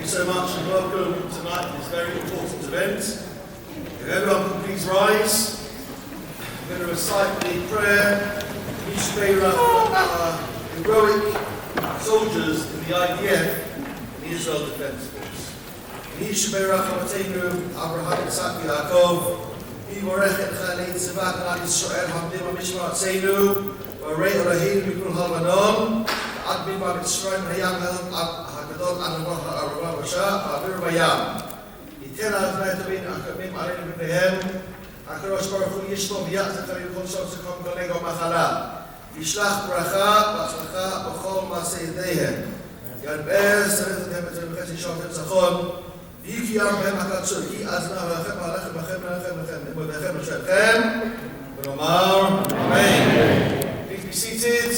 you so much and welcome tonight to this very important event. If everyone can please rise, we're going to recite the prayer of our heroic soldiers in the IDF and the Israel Defense Force. Yishmerach Habithonistim, Abraham, Yitzhak, Yaakov, Yivorech et Chalei Tzivah, Kanat Yisrael, Hamdim, Mishmar, Tzenu, Varei Orahim, Mikul Halvanon, Admin, Mitzrayim, Hayam, Hagadol, Anamah, Arabah, Rasha, Avir Bayam. Yitel Al-Tavin, Akamim, Alim, B'nehem, Akarosh Baruch Hu Yishmom, Yachzakarim, Chol Sekom, Kolego, Machala, Yishlach Bracha, B'Atzlacha, B'Chol, Ma'aseh Yedeihem. Yadber, Serethem, Etzem, Shom, Etzachon, Yiki Arbahem HaKatzur, Ki Azna, V'Achem, V'Achem, V'Achem, V'Achem, V'Achem, V'Achem, V'Achem, Amen. Please be seated.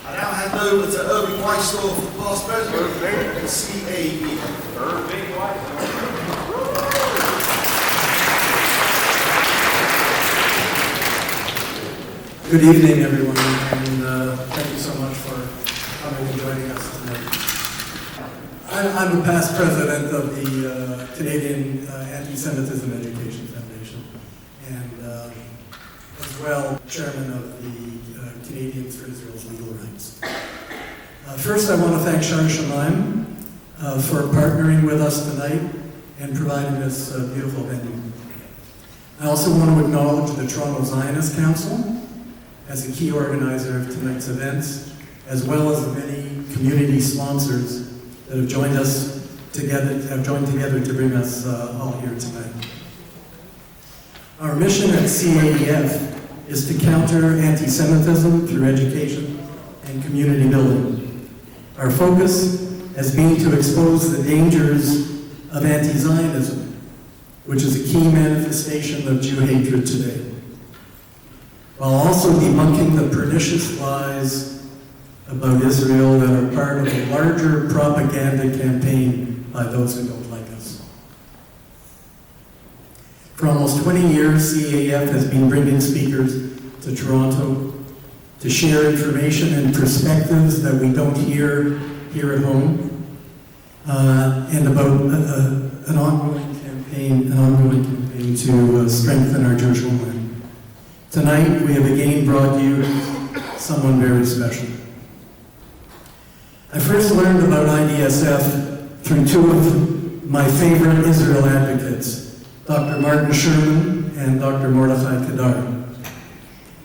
I now hand over to Irving Weisdorf, past president of the CAEF. Irving Weisdorf. Good evening, everyone, and thank you so much for coming and joining us tonight. I'm the past president of the Canadian Antisemitism Education Foundation, and as well chairman of the Canadians for Israel's Legal Rights. First, I want to thank Shomayim for partnering with us tonight and providing this beautiful venue. I also want to acknowledge the Toronto Zionist Council as a key organizer of tonight's events, as well as the many community sponsors that have joined together to bring us all here tonight. Our mission at CAEF is to counter anti-Semitism through education and community building. Our focus has been to expose the dangers of anti-Zionism, which is a key manifestation of Jew hatred today, while also debunking the pernicious lies about Israel that are part of a larger propaganda campaign by those who don't like us. For almost 20 years, CAEF has been bringing speakers to Toronto to share information and perspectives that we don't hear here at home, and about an ongoing campaign to strengthen our Jewish homeland. Tonight, we have again brought you someone very special. I first learned about IDSF through two of my favorite Israel advocates, Dr. Martin Sherman and Dr. Mordechai Kedar.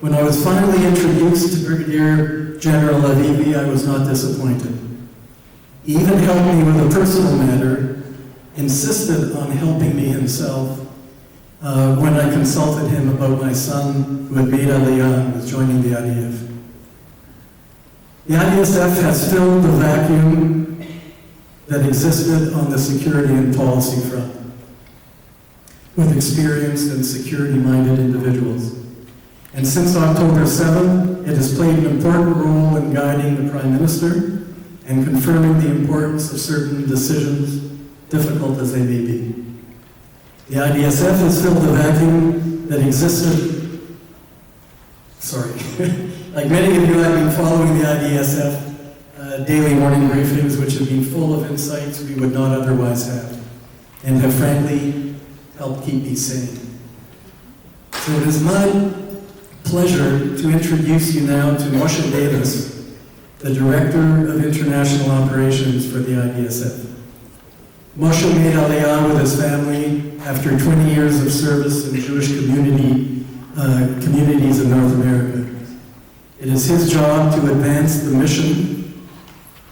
When I was finally introduced to Brigadier General Avivi, I was not disappointed. He even helped me with a personal matter, insisted on helping me himself when I consulted him about my son who had made Aliyah and was joining the IDF. The IDSF has filled the vacuum that existed on the security and policy front with experienced and security-minded individuals. And since October 7, it has played an important role in guiding the Prime Minister and confirming the importance of certain decisions, difficult as they may be. The IDSF has filled the vacuum that existed. Like many of you, I've been following the IDSF daily morning briefings, which have been full of insights we would not otherwise have, and have frankly helped keep me sane. So it is my pleasure to introduce you now to Moshe Davis, the Director of International Operations for the IDSF. Moshe made Aliyah with his family after 20 years of service in Jewish communities in North America. It is his job to advance the mission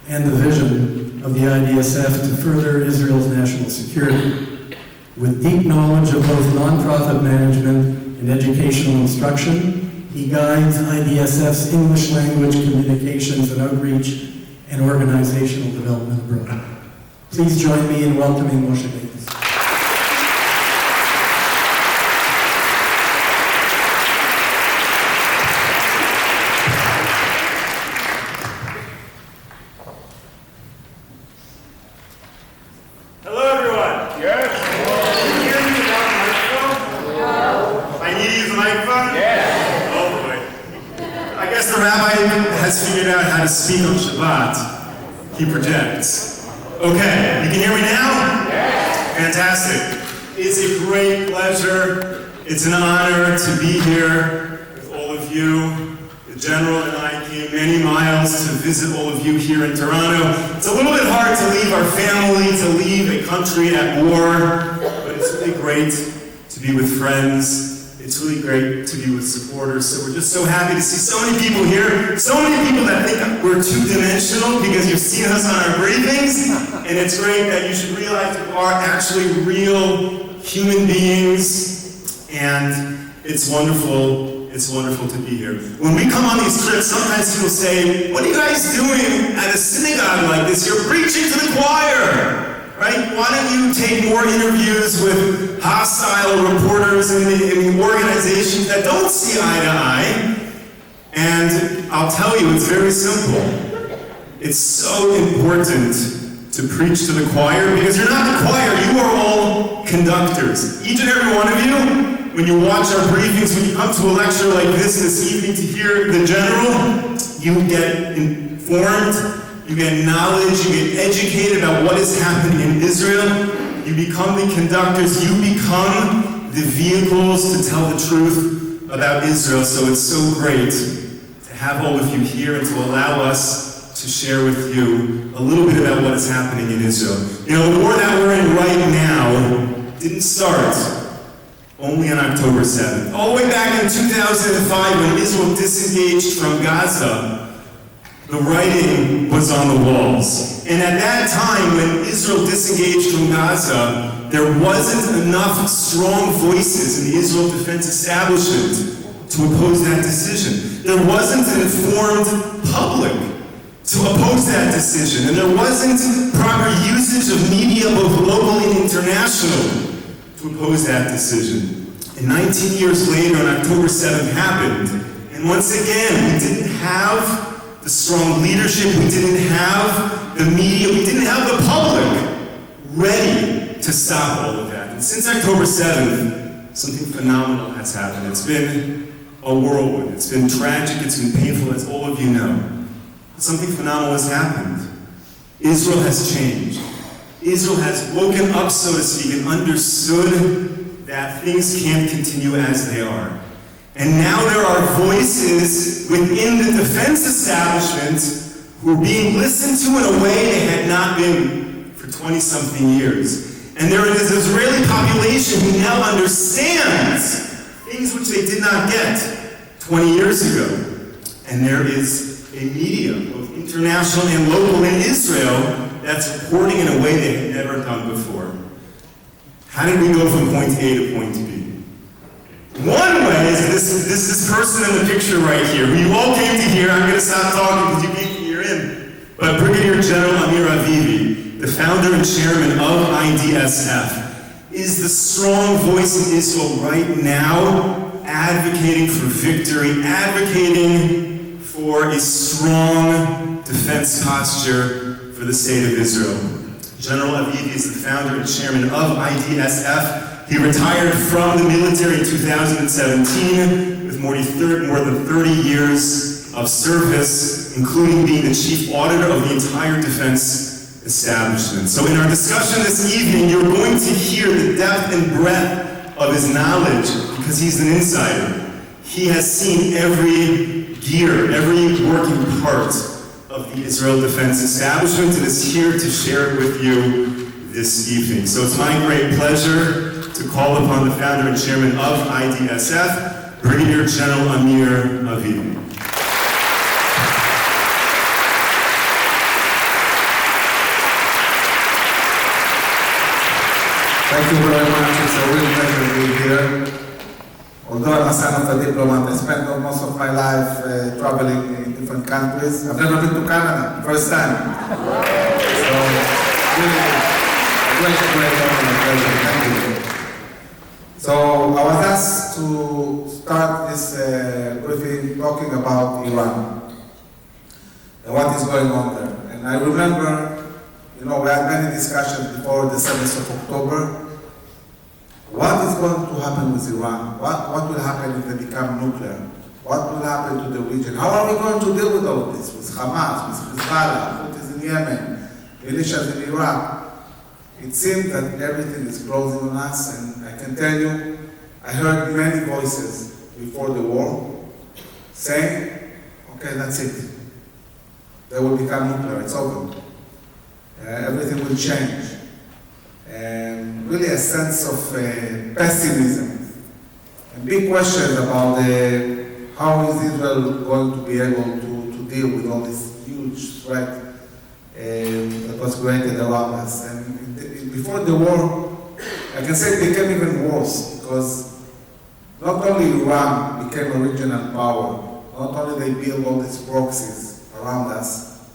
and the vision of the IDSF to further Israel's national security. With deep knowledge of both nonprofit management and educational instruction, he guides IDSF's English language communications and outreach and organizational development abroad. Please join me in welcoming Moshe Davis. Hello, everyone. Yes. Can you hear me without a microphone? No. I need to use a microphone? Yes. Oh, boy. I guess the rabbi has figured out how to speak on Shabbat. He projects. Okay, you can hear me now? Yes. Fantastic. It's a great pleasure. It's an honor to be here with all of you. The General and I came many miles to visit all of you here in Toronto. It's a little bit hard to leave our family, to leave a country at war, but it's really great to be with friends. It's really great to be with supporters. So we're just so happy to see so many people here. So many people that think we're two-dimensional because you've seen us on our briefings. And it's great that you should realize we are actually real human beings. And it's wonderful to be here. When we come on these trips, sometimes people say, what are you guys doing at a synagogue like this? You're preaching to the choir. Right? Why don't you take more interviews with hostile reporters in the organizations that don't see eye to eye? And I'll tell you, it's very simple. It's so important to preach to the choir because you're not the choir, you are all conductors. Each and every one of you, when you watch our briefings, when you come to a lecture like this evening to hear the General, you get informed. You get knowledge, you get educated about what is happening in Israel. You become the conductors, you become the vehicles to tell the truth about Israel. So it's so great to have all of you here and to allow us to share with you a little bit about what is happening in Israel. You know, the war that we're in right now didn't start only on October 7th. All the way back in 2005 when Israel disengaged from Gaza, the writing was on the walls. And at that time, when Israel disengaged from Gaza, there wasn't enough strong voices in the Israel defense establishment to oppose that decision. There wasn't an informed public to oppose that decision. And there wasn't proper usage of media, both local and international, to oppose that decision. And 19 years later, on October 7th happened. And once again, we didn't have the strong leadership, we didn't have the media, we didn't have the public ready to stop all of that. And since October 7th, something phenomenal has happened. It's been a whirlwind. It's been tragic, it's been painful, as all of you know. But something phenomenal has happened. Israel has changed. Israel has woken up, so to speak, and understood that things can't continue as they are. And now there are voices within the defense establishment who are being listened to in a way they had not been for 20-something years. And there is an Israeli population who now understands things which they did not get 20 years ago. And there is a media, both international and local in Israel, that's reporting in a way they had never done before. How did we go from point A to point B? One way is this person in the picture right here, who you all came to hear. I'm going to stop talking because you came to hear him. But Brigadier General Amir Avivi, the founder and chairman of IDSF, is the strong voice in Israel right now, advocating for victory, advocating for a strong defense posture for the state of Israel. General Avivi is the founder and chairman of IDSF. He retired from the military in 2017 with more than 30 years of service, including being the chief auditor of the entire defense establishment. So in our discussion this evening, you're going to hear the depth and breadth of his knowledge because he's an insider. He has seen every gear, every working part of the Israel defense establishment and is here to share it with you this evening. So it's my great pleasure to call upon the founder and chairman of IDSF, Brigadier General Amir Avivi. Thank you very much. It's a real pleasure to be here. Although I'm a son of a diplomat, I spent most of my life traveling in different countries. I've never been to Canada, first time. So, really, great honor and pleasure. Thank you. So I was asked to start this briefing talking about Iran and what is going on there. And I remember, we had many discussions before the 7th of October. What is going to happen with Iran? What will happen if they become nuclear? What will happen to the region? How are we going to deal with all of this? With Hamas, with Hezbollah, Houthis in Yemen, militias in Iraq, it seemed that everything is closing on us, and I can tell you, I heard many voices before the war saying, okay, that's it. They will become nuclear, it's over. Everything will change. And really a sense of pessimism and big questions about how is Israel going to be able to deal with all this huge threat that was created around us. And before the war, I can say it became even worse, because not only Iran became a regional power, not only they built all these proxies around us,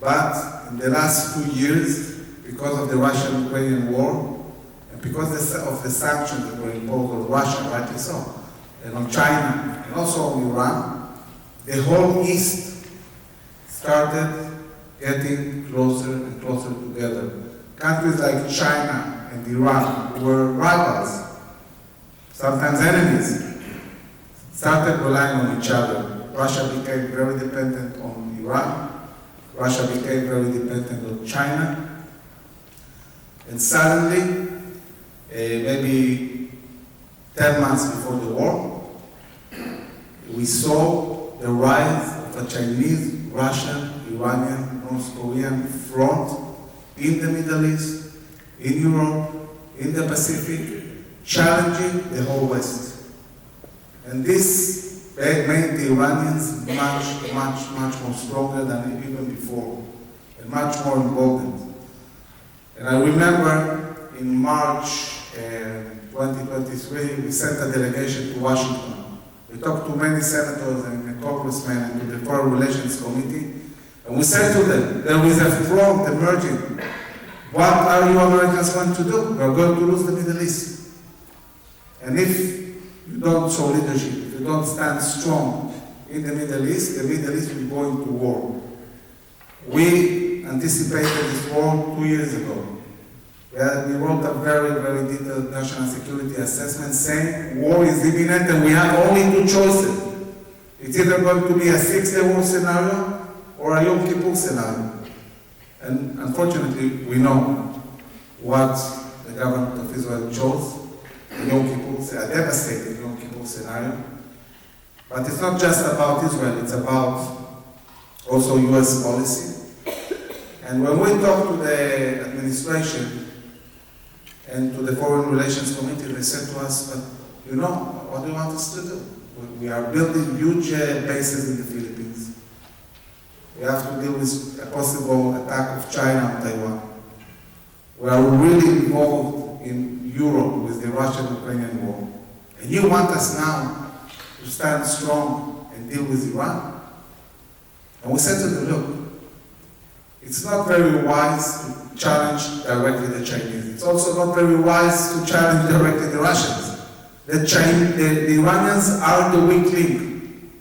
but in the last 2 years, because of the Russian-Ukrainian war, and because of the sanctions that were imposed on Russia, rightly so, and on China, and also on Iran, the whole East started getting closer and closer together. Countries like China and Iran, who were rivals, sometimes enemies, started relying on each other. Russia became very dependent on Iran. Russia became very dependent on China. And suddenly, maybe 10 months before the war, we saw the rise of a Chinese, Russian, Iranian, North Korean front in the Middle East, in Europe, in the Pacific, challenging the whole West. And this made the Iranians much more stronger than even before, and much more emboldened. And I remember in March 2023, we sent a delegation to Washington. We talked to many senators and congressmen and to the Foreign Relations Committee, and we said to them, there is a front emerging. What are you Americans going to do? We are going to lose the Middle East. And if you don't show leadership, if you don't stand strong in the Middle East will go into war. We anticipated this war 2 years ago. We wrote a very detailed national security assessment saying war is imminent and we have only 2 choices. It's either going to be a 6-day war scenario or a Yom Kippur scenario. And unfortunately, we know what the government of Israel chose, a Yom Kippur, a devastating Yom Kippur scenario. But it's not just about Israel, it's about also US policy. And when we talk to the administration and to the Foreign Relations Committee, they said to us, but you know, what do you want us to do? We are building huge bases in the Philippines. We have to deal with a possible attack of China on Taiwan. We are really involved in Europe with the Russian-Ukrainian war. And you want us now to stand strong and deal with Iran? And we said to them, look, it's not very wise to challenge directly the Chinese. It's also not very wise to challenge directly the Russians. The Iranians are the weak link.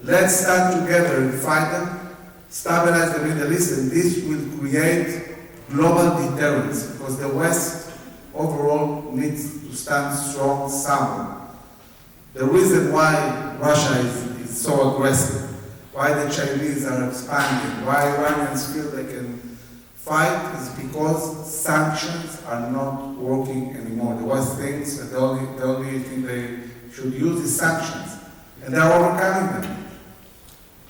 Let's stand together and fight them, stabilize the Middle East, and this will create global deterrence, because the West overall needs to stand strong somewhere. The reason why Russia is so aggressive, why the Chinese are expanding, why Iranians feel they can fight, is because sanctions are not working anymore. The West thinks that the only thing they should use is sanctions, and they are overcoming them.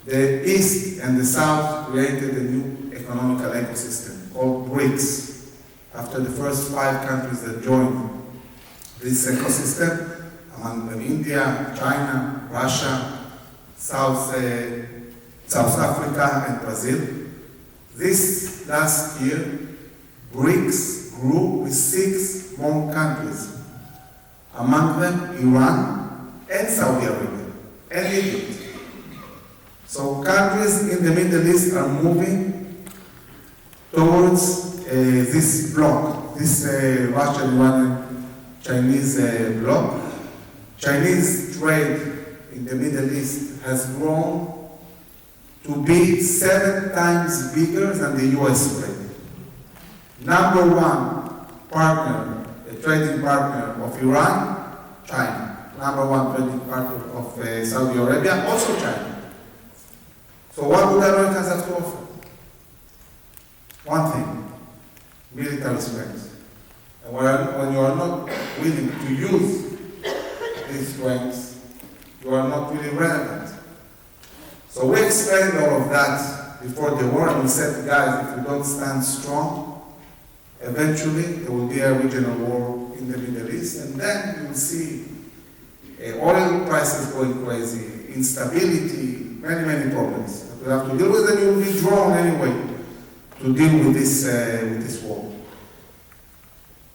The East and the South created a new economical ecosystem called BRICS, after the first 5 countries that joined this ecosystem, among them India, China, Russia, South Africa, and Brazil. This last year, BRICS grew with 6 more countries, among them Iran and Saudi Arabia and Egypt. So countries in the Middle East are moving towards this bloc, this Russian, Iranian, Chinese bloc. Chinese trade in the Middle East has grown to be 7 times bigger than the US trade. Number 1 partner, a trading partner of Iran, China. Number 1 trading partner of Saudi Arabia, also China. So what would Americans have to offer? one thing, military strength. And when you are not willing to use these strengths, you are not really relevant. So we explained all of that before the war, and we said, guys, if we don't stand strong, eventually there will be a regional war in the Middle East, and then you will see oil prices going crazy, instability, many problems that we have to deal with, and you will be drawn anyway to deal with this war.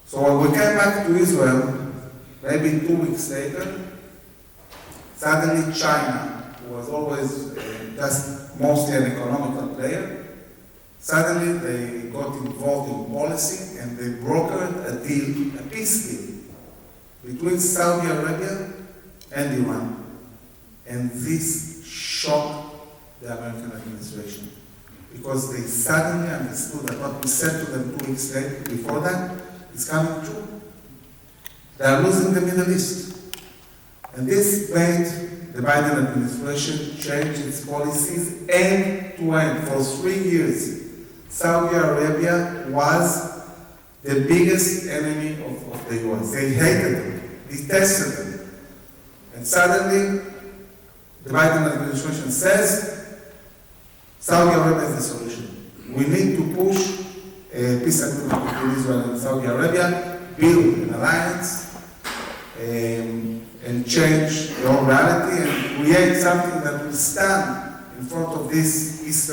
So when we came back to Israel, maybe 2 weeks later, suddenly China, who was always just mostly an economical player, suddenly they got involved in policy and they brokered a deal, a peace deal, between Saudi Arabia and Iran. And this shocked the American administration, because they suddenly understood that what we said to them 2 weeks later, before that, is coming true. They are losing the Middle East. And this made the Biden administration change its policies end to end. For 3 years, Saudi Arabia was the biggest enemy of the US. They hated them, detested them. And suddenly, the Biden administration says, Saudi Arabia is the solution. We need to push a peace agreement between Israel and Saudi Arabia, build an alliance, and change the whole reality and create something that will stand in front of this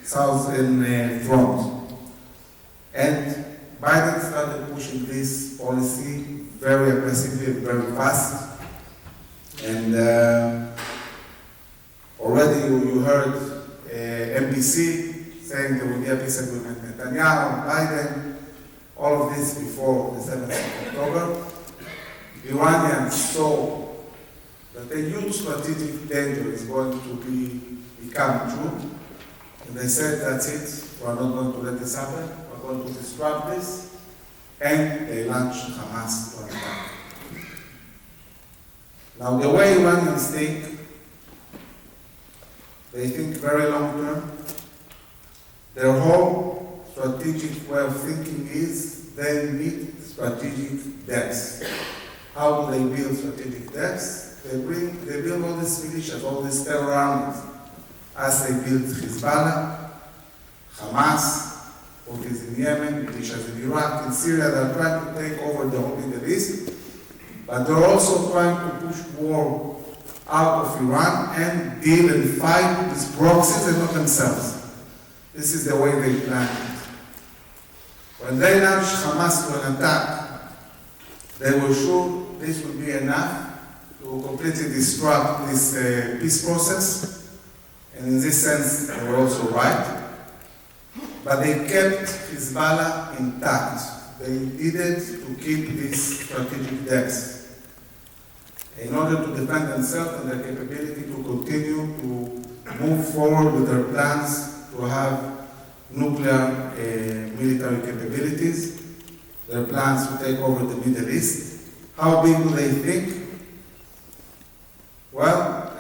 southern front. And Biden started pushing this policy very aggressively, very fast. And already you heard NBC saying there will be a peace agreement. Netanyahu, Biden, all of this before the 7th of October. The Iranians saw that a huge strategic danger is going to become true. And they said, that's it, we're not going to let this happen, we're going to disrupt this. And they launched Hamas to attack. Now, the way Iranians think, they think very long term. Their whole strategic way of thinking is they need strategic depths. How do they build strategic depths? They build all these militias, all these terror armies. As they build Hezbollah, Hamas, what is in Yemen, militias in Iraq, in Syria, they're trying to take over the whole Middle East. But they're also trying to push war out of Iran and deal and fight with proxies and not themselves. This is the way they planned it. When they launched Hamas to an attack, they were sure this would be enough to completely disrupt this peace process. And in this sense, they were also right. But they kept Hezbollah intact. They needed to keep these strategic depths in order to defend themselves and their capability to continue to move forward with their plans to have nuclear military capabilities, their plans to take over the Middle East. How big do they think? Well,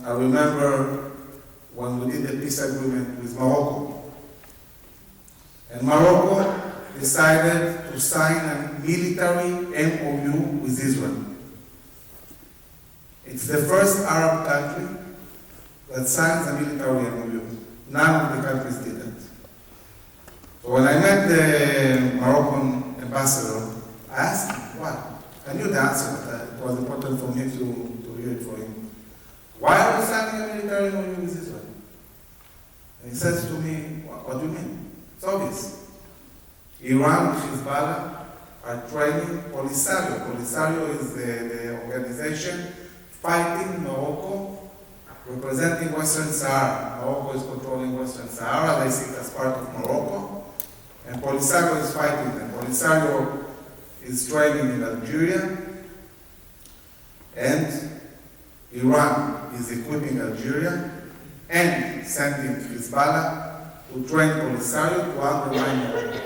I remember when we did the peace agreement with Morocco. And Morocco decided to sign a military MOU with Israel. It's the first Arab country that signs a military MOU. None of the countries did it. So when I met the Moroccan ambassador, I asked him, why? I knew the answer, but it was important for me to hear it from him. Why are we signing a military MOU with Israel? And he says to me, what do you mean? It's obvious. Iran and Hezbollah are training Polisario. Polisario is the organization fighting Morocco, representing Western Sahara. Morocco is controlling Western Sahara. They see it as part of Morocco. And Polisario is fighting them. Polisario is training in Algeria. And Iran is equipping Algeria and sending Hezbollah to train Polisario to undermine Morocco.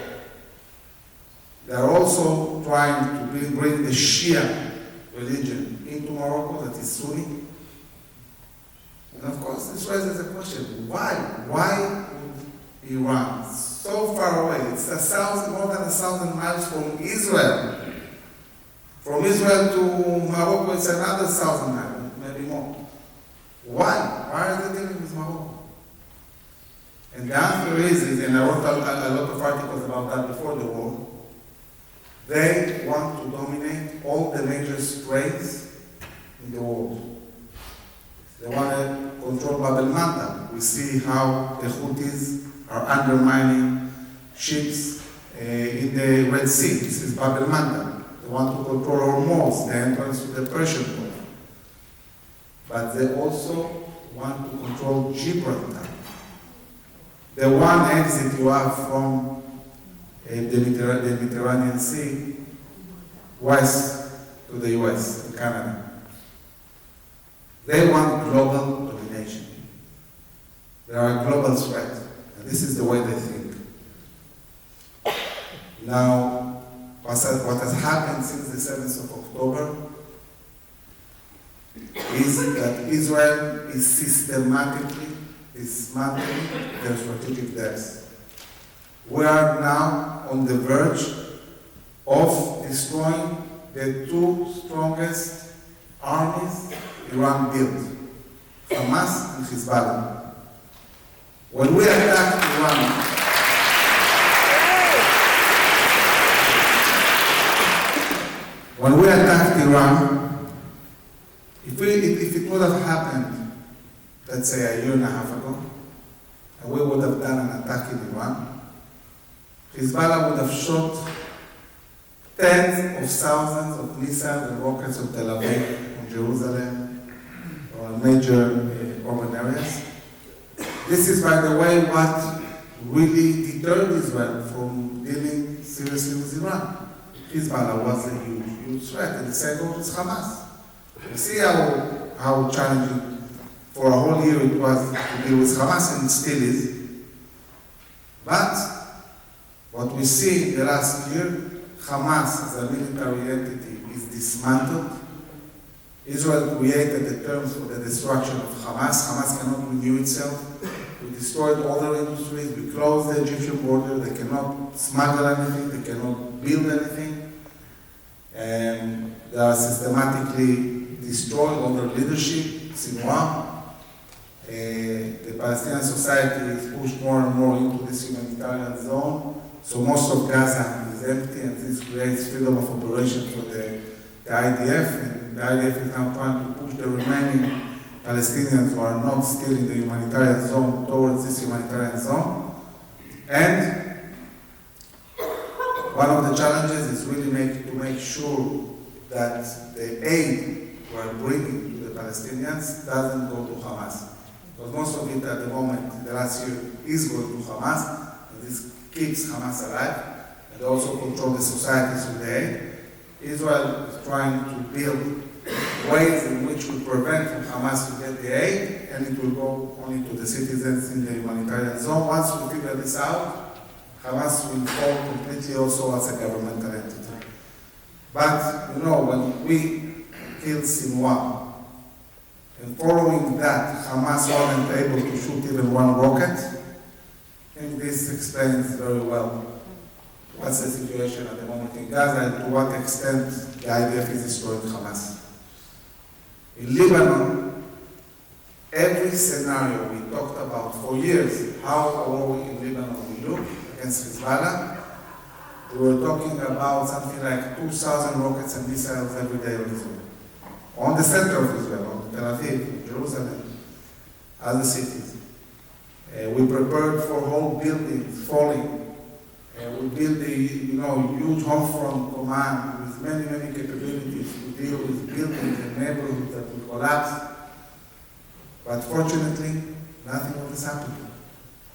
They are also trying to bring the Shia religion into Morocco, that is Sunni. And of course, this raises a question, why would Iran, so far away. It's more than 1,000 miles from Israel. From Israel to Morocco, it's another 1,000 miles, maybe more. Why? Why are they dealing with Morocco? And the answer is, and I wrote a lot of articles about that before the war, they want to dominate all the major trades in the world. They want to control Bab el-Mandab. We see how the Houthis are undermining ships in the Red Sea. This is Bab el-Mandab. They want to control Hormuz, the entrance to the Persian Gulf. But they also want to control Gibraltar. The one exit you have from the Mediterranean Sea west to the US, to Canada. They want global domination. They are a global threat, and this is the way they think. Now, what has happened since the 7th of October is that Israel is systematically dismantling their strategic depths. We are now on the verge of destroying the two strongest armies Iran built, Hamas and Hezbollah. When we attacked Iran, if it would have happened, let's say a year and a half ago, and we would have done an attack in Iran, Hezbollah would have shot tens of thousands of missiles and rockets of Tel Aviv, on Jerusalem, or major urban areas. This is, by the way, what really deterred Israel from dealing seriously with Iran. Hezbollah was a huge threat, and the same goes with Hamas. You see how challenging for a whole year it was to deal with Hamas, and it still is. But what we see in the last year, Hamas as a military entity is dismantled. Israel created the terms for the destruction of Hamas. Hamas cannot renew itself. We destroyed all their industries. We closed the Egyptian border. They cannot smuggle anything. They cannot build anything. And they are systematically destroyed all their leadership. Sinwar. The Palestinian society is pushed more and more into this humanitarian zone. So most of Gaza is empty, and this creates freedom of operation for the IDF. And the IDF is now trying to push the remaining Palestinians who are not still in the humanitarian zone towards this humanitarian zone. And one of the challenges is really to make sure that the aid we're bringing to the Palestinians doesn't go to Hamas. Because most of it at the moment, in the last year, is going to Hamas, and this keeps Hamas alive, and also control the societies with the aid. Israel is trying to build ways in which we prevent from Hamas to get the aid, and it will go only to the citizens in the humanitarian zone. Once we figure this out, Hamas will fall completely also as a governmental entity. But, when we killed Sinwar, and following that, Hamas wasn't able to shoot even one rocket, I think this explains very well what's the situation at the moment in Gaza and to what extent the IDF is destroying Hamas. In Lebanon, every scenario we talked about for years, how a war in Lebanon will look against Hezbollah, we were talking about something like 2,000 rockets and missiles every day on Israel. On the center of Israel, on Tel Aviv, Jerusalem, other cities. We prepared for whole buildings falling. We built a huge home front command with many capabilities to deal with buildings and neighborhoods that will collapse. But fortunately, nothing of this happened.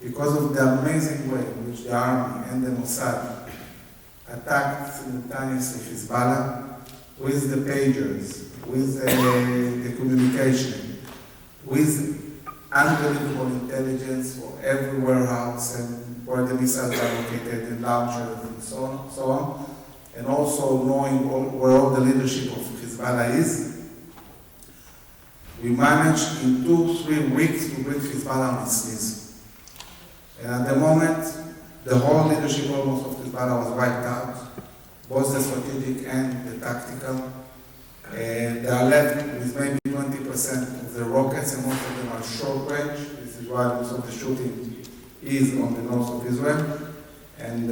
Because of the amazing way in which the army and the Mossad attacked simultaneously Hezbollah with the pagers, with the communication, with unbelievable intelligence for every warehouse and where the missiles are located, in launchers and so on, and also knowing where all the leadership of Hezbollah is. We managed in 2-3 weeks to bring Hezbollah on its knees. And at the moment, the whole leadership almost of Hezbollah was wiped out, both the strategic and the tactical. They are left with maybe 20% of the rockets, and most of them are short range. This is why most of the shooting is on the north of Israel. And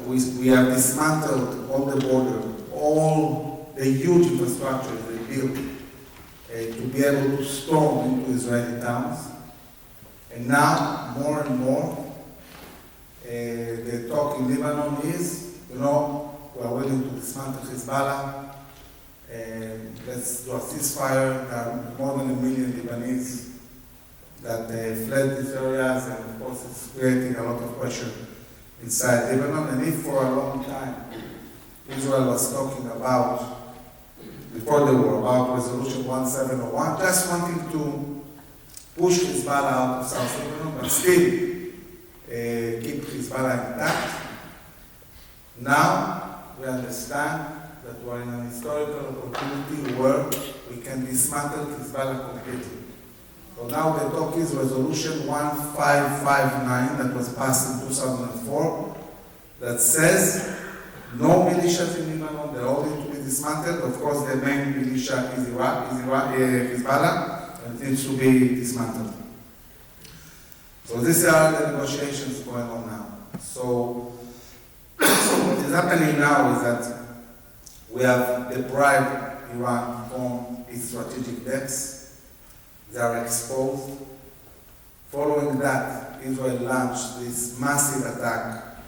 we have dismantled all the border, all the huge infrastructure they built to be able to storm into Israeli towns. And now, more and more, the talk in Lebanon is, we are willing to dismantle Hezbollah, let's do a ceasefire. There are more than 1 million Lebanese that fled these areas, and of course it's creating a lot of pressure inside Lebanon. And if for a long time Israel was talking about, before the war, about Resolution 1701, just wanting to push Hezbollah out of South Lebanon, but still keep Hezbollah intact. Now we understand that we're in an historical opportunity where we can dismantle Hezbollah completely. So now the talk is Resolution 1559 that was passed in 2004 that says no militias in Lebanon, they're all need to be dismantled. Of course, the main militia is Hezbollah, and it needs to be dismantled. So these are the negotiations going on now. So what is happening now is that we have deprived Iran from its strategic depths. They are exposed. Following that, Israel launched this massive attack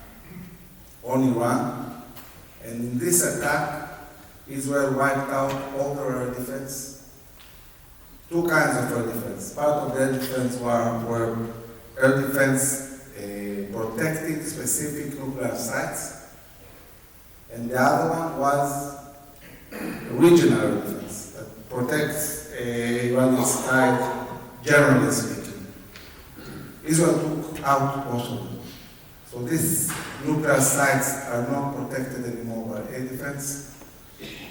on Iran. And in this attack, Israel wiped out all the air defense. Two kinds of air defense. Part of the air defense were air defense protecting specific nuclear sites. And the other one was regional air defense that protects Iranian side, generally speaking. Israel took out most of them. So these nuclear sites are not protected anymore by air defense.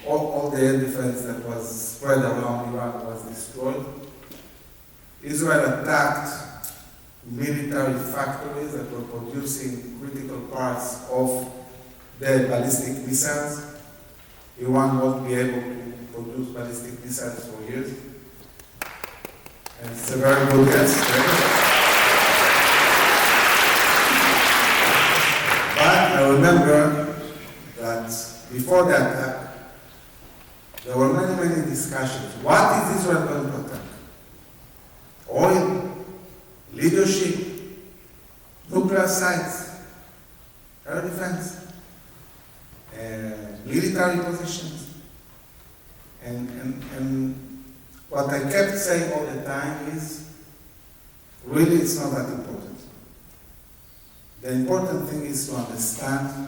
All the air defense that was spread around Iran was destroyed. Israel attacked military factories that were producing critical parts of the ballistic missiles. Iran won't be able to produce ballistic missiles for years. And it's a very good guess. But I remember that before the attack, there were many discussions. What is Israel going to attack? Oil, leadership, nuclear sites, air defense, military positions. And what I kept saying all the time is, really it's not that important. The important thing is to understand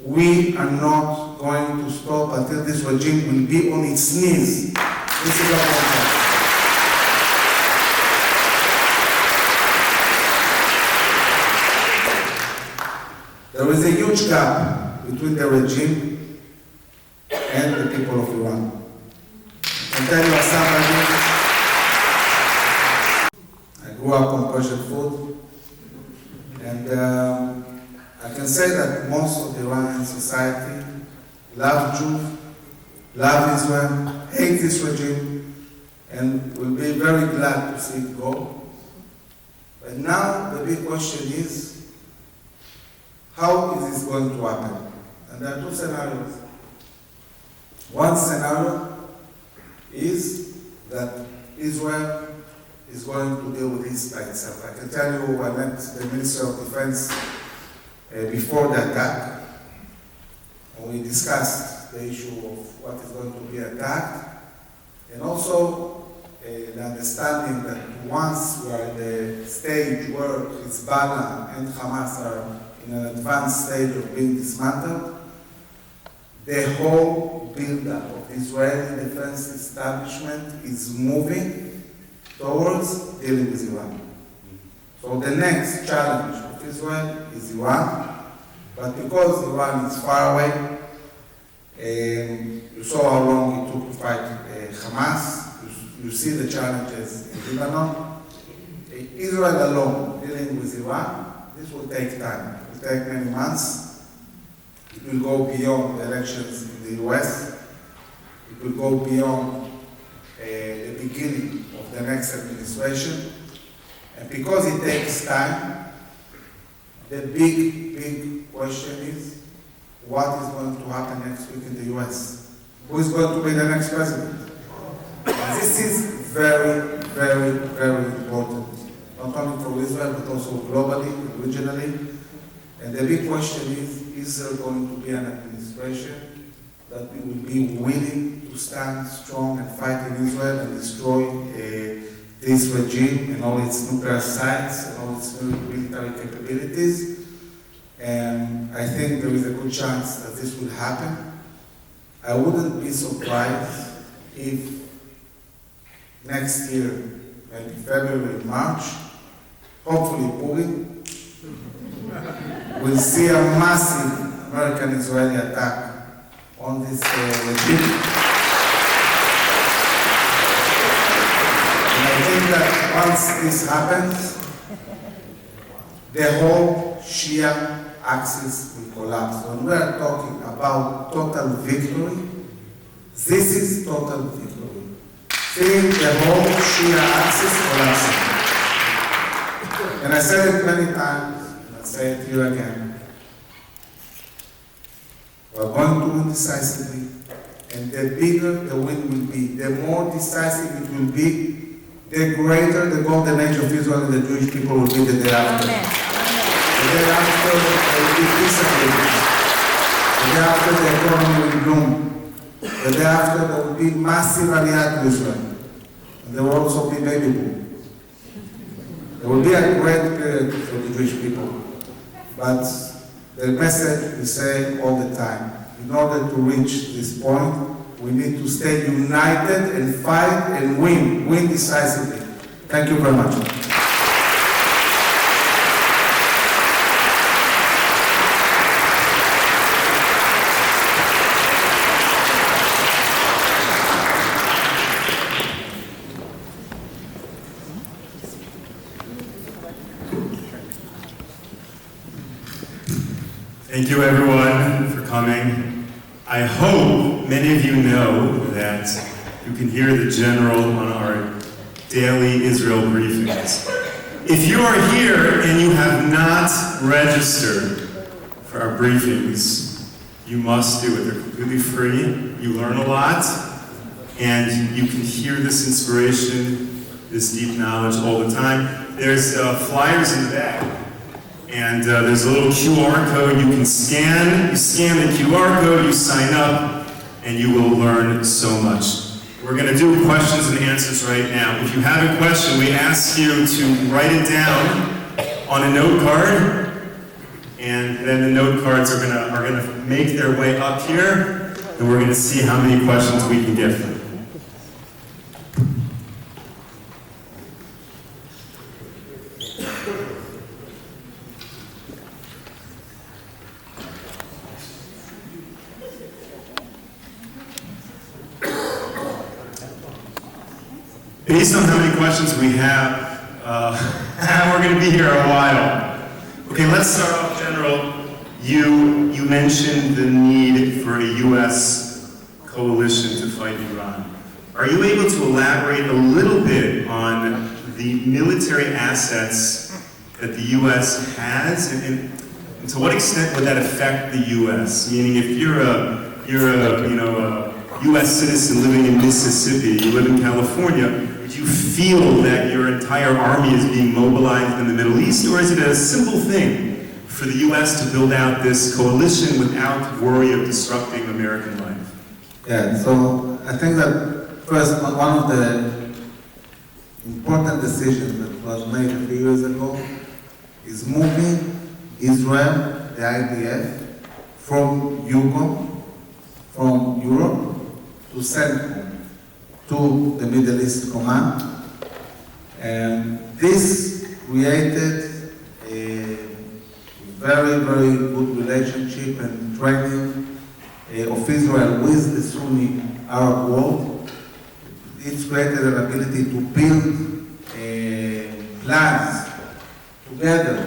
we are not going to stop until this regime will be on its knees. This is what I'm saying. There is a huge gap between the regime and the people of Iran. I can tell you as somebody, I grew up on Persian food, and I can say that most of the Iranian society love Jews, love Israel, hate this regime, and will be very glad to see it go. But now the big question is, how is this going to happen? And there are two scenarios. One scenario is that Israel is going to deal with this by itself. I can tell you, I met the Minister of Defense before the attack, and we discussed the issue of what is going to be attacked, and also the understanding that once we are in the stage where Hezbollah and Hamas are in an advanced stage of being dismantled, the whole build-up of the Israeli defense establishment is moving towards dealing with Iran. So the next challenge of Israel is Iran, but because Iran is far away, you saw how long it took to fight Hamas, you see the challenges in Lebanon. Israel alone, dealing with Iran, this will take time. It will take many months. It will go beyond the elections in the US. It will go beyond the beginning of the next administration. And because it takes time, the big question is, what is going to happen next week in the US? Who is going to be the next president? And this is very important, not only for Israel, but also globally, regionally. And the big question is there going to be an administration that will be willing to stand strong and fight in Israel and destroy this regime and all its nuclear sites and all its military capabilities? And I think there is a good chance that this will happen. I wouldn't be surprised if next year, maybe February, March, hopefully Purim, we'll see a massive American-Israeli attack on this regime. And I think that once this happens, the whole Shia axis will collapse. When we are talking about total victory, this is total victory. Seeing the whole Shia axis collapsing. And I said it many times, and I'll say it here again. We're going to win decisively, and the bigger the win will be, the more decisive it will be, the greater the golden age of Israel and the Jewish people will be the day after. The day after, there will be peace and liberty. The day after, the economy will bloom. The day after, there will be massive aliyah to Israel. And there will also be baby boom. There will be a great period for the Jewish people. But the message we say all the time, in order to reach this point, we need to stay united and fight and win decisively. Thank you very much. Thank you everyone for coming. I hope many of you know that you can hear the General on our daily Israel briefings. If you are here and you have not registered for our briefings, you must do it. They're completely free. You learn a lot, and you can hear this inspiration, this deep knowledge all the time. There's flyers in the back. And there's a little QR code you can scan. You scan the QR code, you sign up, and you will learn so much. We're going to do questions and answers right now. If you have a question, we ask you to write it down on a note card, and then the note cards are going to make their way up here, and we're going to see how many questions we can get from. Based on how many questions we have, we're going to be here a while. Okay, let's start off, General. You mentioned the need for a U.S. coalition to fight Iran. Are you able to elaborate a little bit on the military assets that the U.S. has, and to what extent would that affect the U.S.? Meaning, if you're a U.S. citizen living in Mississippi, you live in California, do you feel that your entire army is being mobilized in the Middle East, or is it a simple thing for the U.S. to build out this coalition without worry of disrupting American life? Yeah, so I think that first, one of the important decisions that was made a few years ago is moving Israel, the IDF, from Europe to CENTCOM, to the Middle East Command. And this created a very good relationship and training of Israel with the Sunni Arab world. It's created an ability to build plans together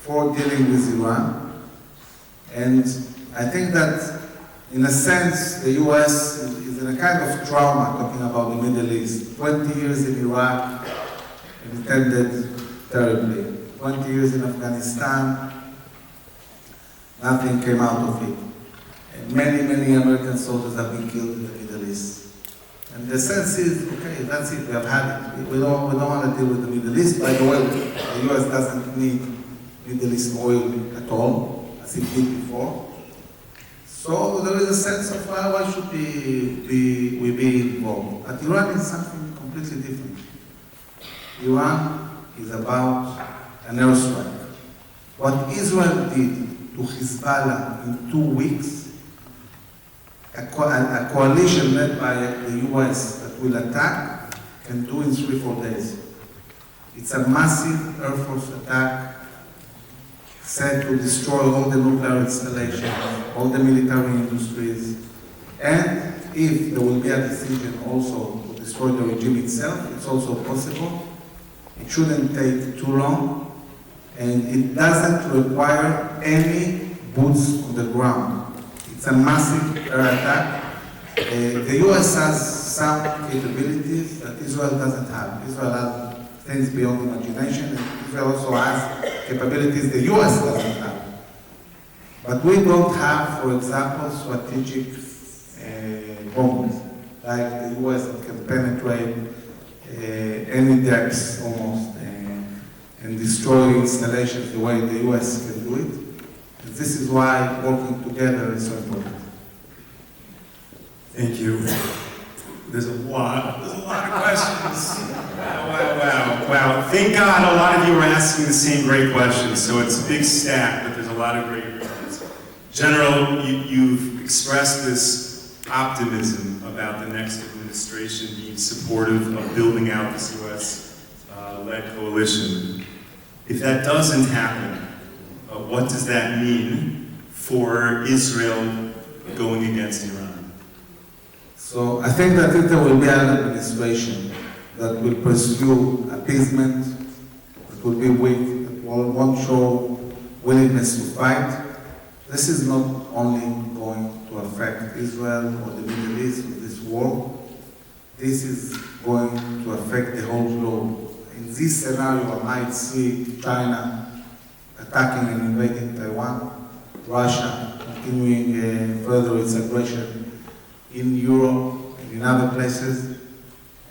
for dealing with Iran. And I think that, in a sense, the US is in a kind of trauma talking about the Middle East. 20 years in Iraq, and it ended terribly. 20 years in Afghanistan, nothing came out of it. And many American soldiers have been killed in the Middle East. And the sense is, okay, that's it, we have had it. We don't want to deal with the Middle East. By the way, the US doesn't need Middle East oil at all, as it did before. So there is a sense of why should we be involved. But Iran is something completely different. Iran is about an airstrike. What Israel did to Hezbollah in 2 weeks, a coalition led by the US that will attack, can do in 3-4 days. It's a massive Air Force attack set to destroy all the nuclear installations, all the military industries, and if there will be a decision also to destroy the regime itself, it's also possible. It shouldn't take too long, and it doesn't require any boots on the ground. It's a massive air attack. The US has some capabilities that Israel doesn't have. Israel has things beyond imagination, and Israel also has capabilities the US doesn't have. But we don't have, for example, strategic bombs, like the US that can penetrate any depths almost and destroy installations the way the US can do it. And this is why working together is so important. Thank you. There's a lot of questions. Wow. Thank God a lot of you are asking the same great questions, so it's a big stack, but there's a lot of great questions. General, you've expressed this optimism about the next administration being supportive of building out this US-led coalition. If that doesn't happen, what does that mean for Israel going against Iran? So I think that if there will be an administration that will pursue appeasement, that will be weak, that won't show willingness to fight, this is not only going to affect Israel or the Middle East with this war, this is going to affect the whole globe. In this scenario, I might see China attacking and invading Taiwan, Russia continuing further its aggression in Europe and in other places.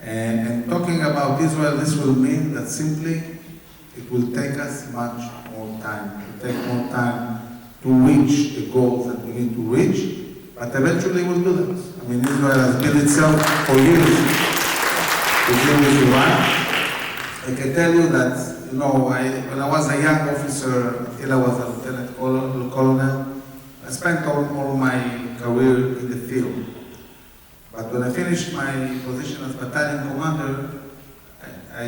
And talking about Israel, this will mean that simply it will take us much more time. It will take more time to reach the goals that we need to reach, but eventually we'll do that. I mean, Israel has built itself for years to deal with Iran. I can tell you that, when I was a young officer, until I was a lieutenant colonel, I spent all my career in the field. But when I finished my position as battalion commander, I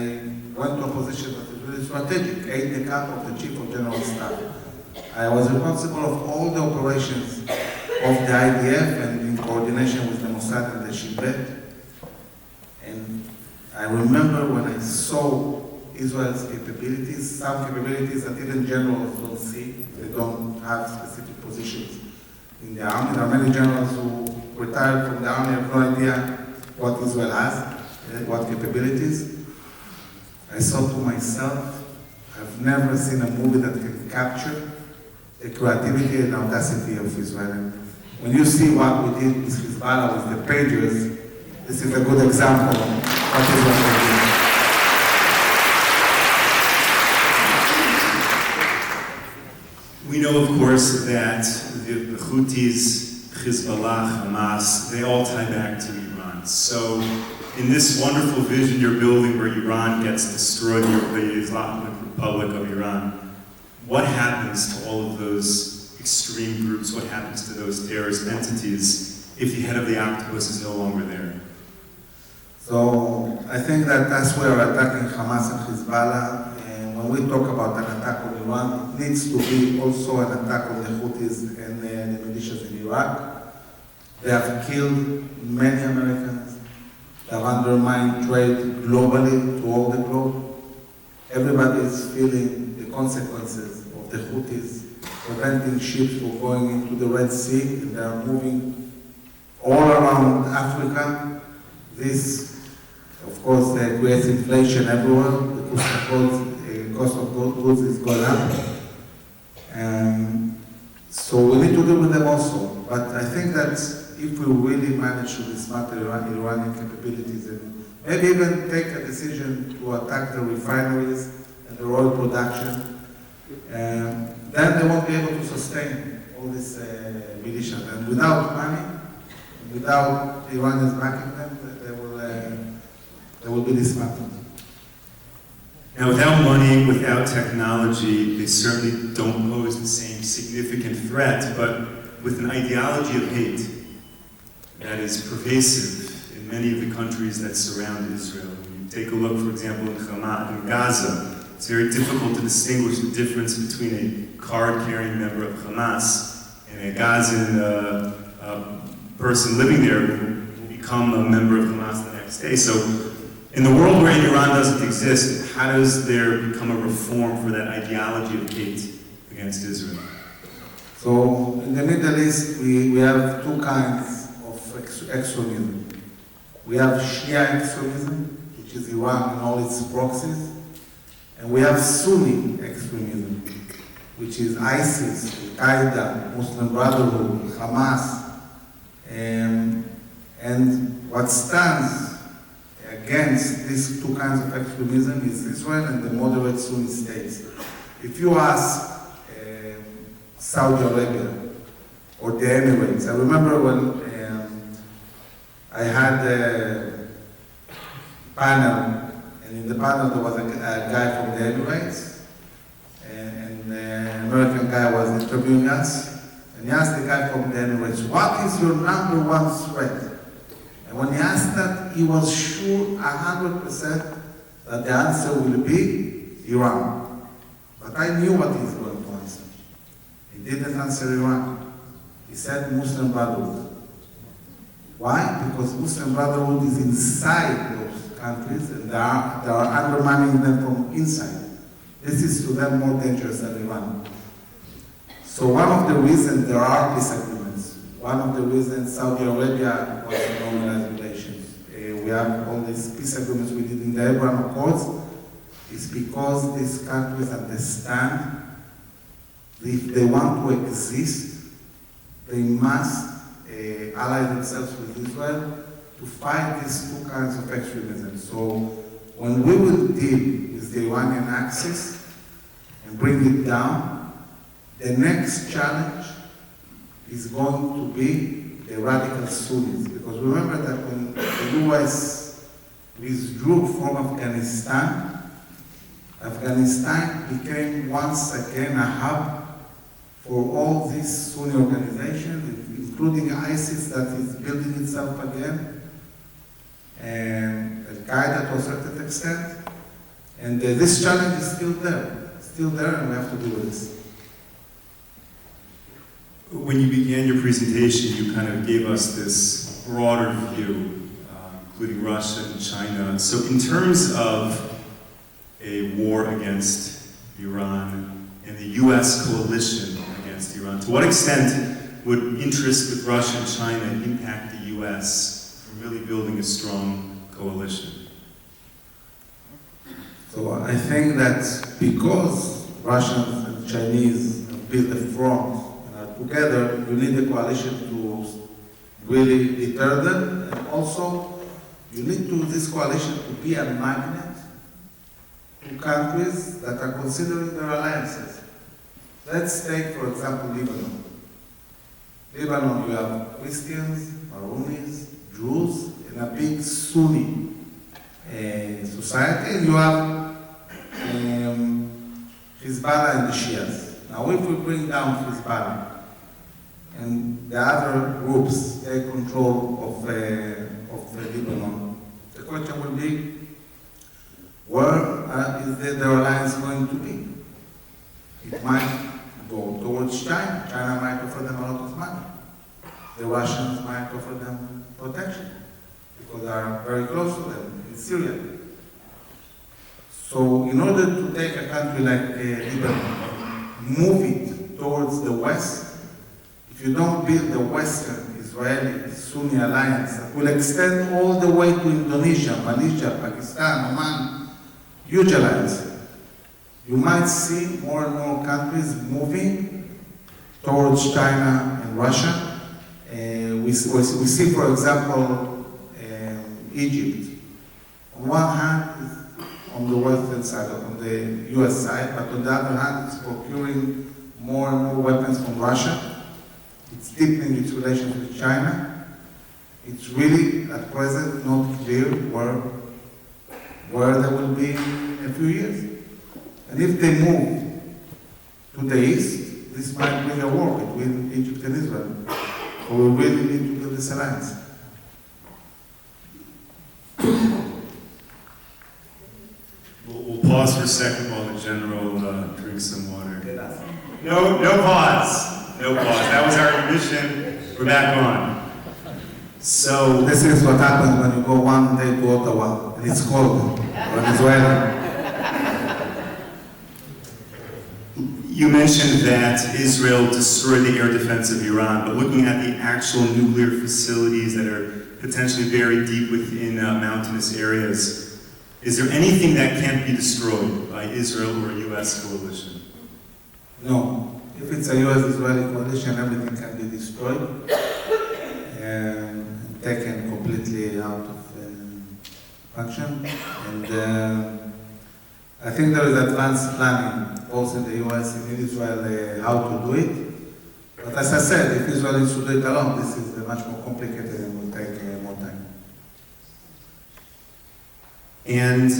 went to a position that was really strategic, aide-de-camp of the Chief of General Staff. I was responsible of all the operations of the IDF and in coordination with the Mossad and the Shin Bet. And I remember when I saw Israel's capabilities, some capabilities that even generals don't see. They don't have specific positions in the army. There are many generals who retired from the army, have no idea what Israel has, what capabilities. I thought to myself, I've never seen a movie that can capture the creativity and audacity of Israel. And when you see what we did with Hezbollah, with the Patriots, this is a good example of what Israel can do. We know, of course, that the Houthis, Hezbollah, Hamas, they all tie back to Iran. So in this wonderful vision you're building where Iran gets destroyed, the Islamic Republic of Iran, what happens to all of those extreme groups? What happens to those terrorist entities if the head of the octopus is no longer there? So I think that that's where we're attacking Hamas and Hezbollah. And when we talk about an attack on Iran, it needs to be also an attack on the Houthis and the militias in Iraq. They have killed many Americans. They have undermined trade globally to all the globe. Everybody is feeling the consequences of the Houthis preventing ships from going into the Red Sea, and they are moving all around Africa. This, of course, creates inflation everywhere. The cost of goods is going up. So we need to deal with them also. But I think that if we really manage to dismantle Iranian capabilities and maybe even take a decision to attack the refineries and the oil production, then they won't be able to sustain all this militia. And without money, without the Iranians backing them, they will be dismantled. Now, without money, without technology, they certainly don't pose the same significant threat, but with an ideology of hate that is pervasive in many of the countries that surround Israel. You take a look, for example, in Gaza. It's very difficult to distinguish the difference between a card-carrying member of Hamas and a Gazan person living there who will become a member of Hamas the next day. So, in the world where Iran doesn't exist, how does there become a reform for that ideology of hate against Israel? So, in the Middle East, we have two kinds of extremism. We have Shia extremism, which is Iran and all its proxies. And we have Sunni extremism, which is ISIS, Al-Qaeda, Muslim Brotherhood, Hamas. And what stands against these two kinds of extremism is Israel and the moderate Sunni states. If you ask Saudi Arabia or the Emirates, I remember when I had a panel, and in the panel there was a guy from the Emirates, and the American guy was interviewing us, and he asked the guy from the Emirates, what is your number one threat? And when he asked that, he was sure 100% that the answer will be Iran. But I knew what he's going to answer. He didn't answer Iran. He said Muslim Brotherhood. Why? Because Muslim Brotherhood is inside those countries and they are undermining them from inside. This is to them more dangerous than Iran. So one of the reasons there are disagreements, one of the reasons Saudi Arabia wants to normalize relations, we have all these peace agreements we did in the Abraham Accords, is because these countries understand that if they want to exist, they must ally themselves with Israel to fight these two kinds of extremism. So when we will deal with the Iranian axis and bring it down, the next challenge is going to be the radical Sunnis. Because remember that when the US withdrew from Afghanistan, Afghanistan became once again a hub for all these Sunni organizations, including ISIS that is building itself again, and Al-Qaeda to a certain extent. And this challenge is still there, and we have to deal with this. When you began your presentation, you kind of gave us this broader view, including Russia and China. So in terms of a war against Iran and the US coalition against Iran, to what extent would interest with Russia and China impact the US for really building a strong coalition? So I think that because Russians and Chinese have built a front together, you need a coalition to really deter them, and also you need this coalition to be a magnet to countries that are considering their alliances. Let's take, for example, Lebanon. Lebanon, you have Christians, Maronis, Jews, and a big Sunni society, and you have Hezbollah and the Shias. Now, if we bring down Hezbollah and the other groups take control of Lebanon, the question will be, where is their alliance going to be? It might go towards China. China might offer them a lot of money. The Russians might offer them protection because they are very close to them in Syria. So in order to take a country like Lebanon, move it towards the West, if you don't build the Western Israeli-Sunni alliance that will extend all the way to Indonesia, Malaysia, Pakistan, Oman, huge alliance, you might see more and more countries moving towards China and Russia. We see, for example, Egypt. On one hand, on the western side, on the US side, but on the other hand, it's procuring more and more weapons from Russia. It's deepening its relations with China. It's really, at present, not clear where they will be in a few years. And if they move to the east, this might bring a war between Egypt and Israel. So we really need to build this alliance. We'll pause for a second while the general drinks some water. No pause. No pause. That was our mission. We're back on. So This is what happens when you go one day to Ottawa and it's cold, Venezuela. you mentioned that Israel destroyed the air defense of Iran, but looking at the actual nuclear facilities that are potentially buried deep within mountainous areas, is there anything that can't be destroyed by Israel or a U.S. coalition? No. If it's a U.S.-Israeli coalition, everything can be destroyed and taken completely out of function. And I think there is advanced planning, both in the U.S. and in Israel, how to do it. But as I said, if Israel is to do it alone, this is much more complicated and will take more time. And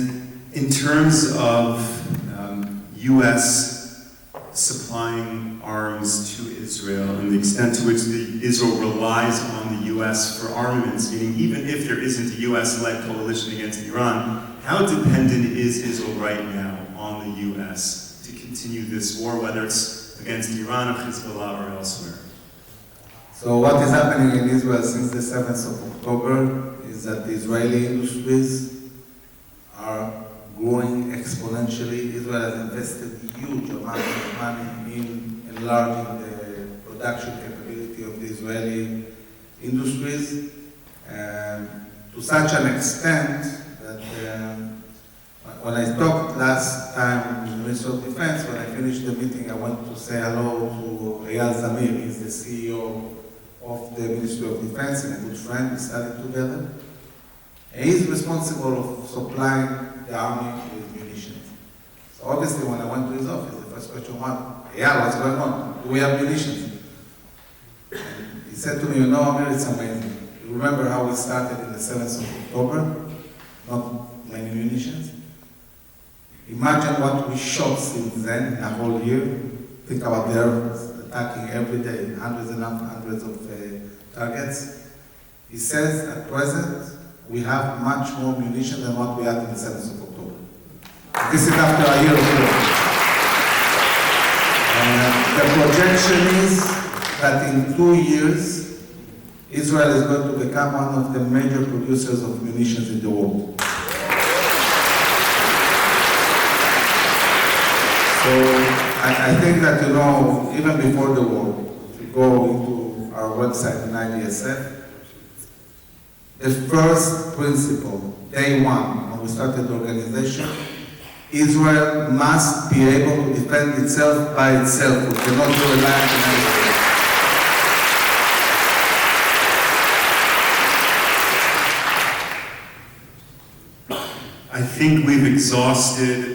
in terms of U.S. supplying arms to Israel and the extent to which Israel relies on the U.S. for armaments, meaning even if there isn't a U.S.-led coalition against Iran, how dependent is Israel right now on the U.S. to continue this war, whether it's against Iran or Hezbollah or elsewhere? So what is happening in Israel since the 7th of October is that the Israeli industries are growing exponentially. Israel has invested huge amount of money in enlarging the production capability of the Israeli industries, to such an extent that when I talked last time with the Minister of Defense, when I finished the meeting, I went to say hello to Eyal Zamir. He's the CEO of the Ministry of Defense and a good friend. We studied together. And he's responsible for supplying the army with munitions. So obviously when I went to his office, the first question was, what's going on? Do we have munitions? And he said to me, you know, Amir, it's amazing. You remember how we started in the 7th of October? Not many munitions. Imagine what we shot since then in a whole year. Think about the Air Force attacking every day, hundreds and hundreds of targets. He says at present, we have much more munition than what we had in the 7th of October. This is after a year of war. The projection is that in 2 years, Israel is going to become one of the major producers of munitions in the world. So I think that, you know, even before the war, if you go into our website in IDSF, the first principle, day one, when we started the organization, Israel must be able to defend itself by itself. We cannot be reliant on anything. I think we've exhausted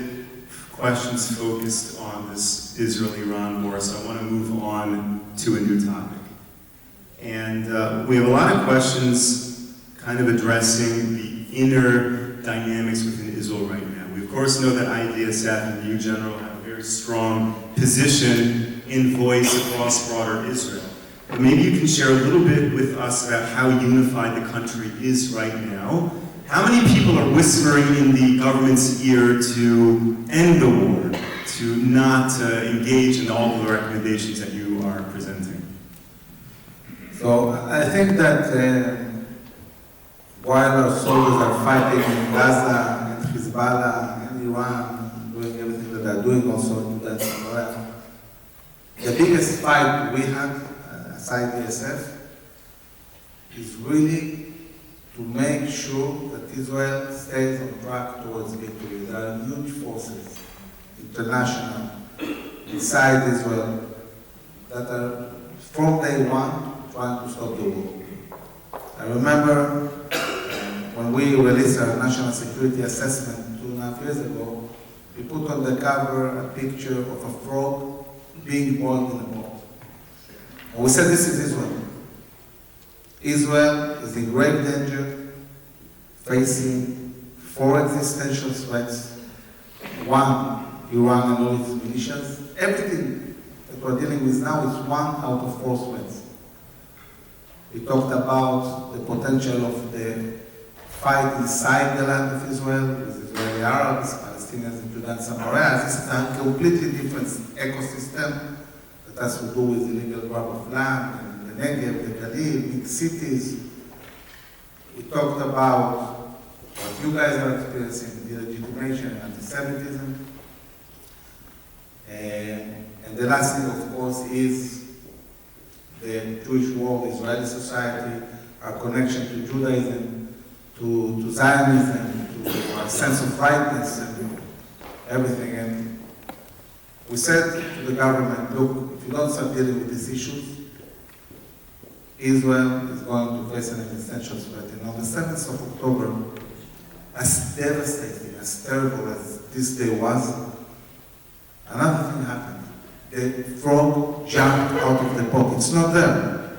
questions focused on this Israel-Iran war, so I want to move on to a new topic. And we have a lot of questions kind of addressing the inner dynamics within Israel right now. We of course know that IDSF and you, General, have a very strong position in voice across broader Israel. But maybe you can share a little bit with us about how unified the country is right now. How many people are whispering in the government's ear to end the war, to not engage in all of the recommendations that you are presenting? So I think that while our soldiers are fighting in Gaza and Hezbollah and Iran Iran doing everything that they're doing, also in Judah and Samaria. The biggest fight we had as IDSF is really to make sure that Israel stays on track towards victory. There are huge forces, international, inside Israel, that are from day one trying to stop the war. I remember when we released our national security assessment 2.5 years ago, we put on the cover a picture of a frog being boiled in a pot. And we said this is Israel. Israel is in great danger, facing 4 existential threats. 1, Iran and all its militias. Everything that we're dealing with now is 1 out of 4 threats. We talked about the potential of the fight inside the land of Israel with Israeli Arabs, Palestinians in Judah and Samaria. This is a completely different ecosystem that has to do with illegal grab of land and the Negev, the Galil, big cities. We talked about what you guys are experiencing, the legitimation and antisemitism. And the last thing, of course, is the Jewish world, Israeli society, our connection to Judaism, to Zionism, to our sense of rightness and everything. And we said to the government, look, if you don't start dealing with these issues, Israel is going to face an existential threat. And on the 7th of October, as devastating, as terrible as this day was, another thing happened. The frog jumped out of the pot. It's not there.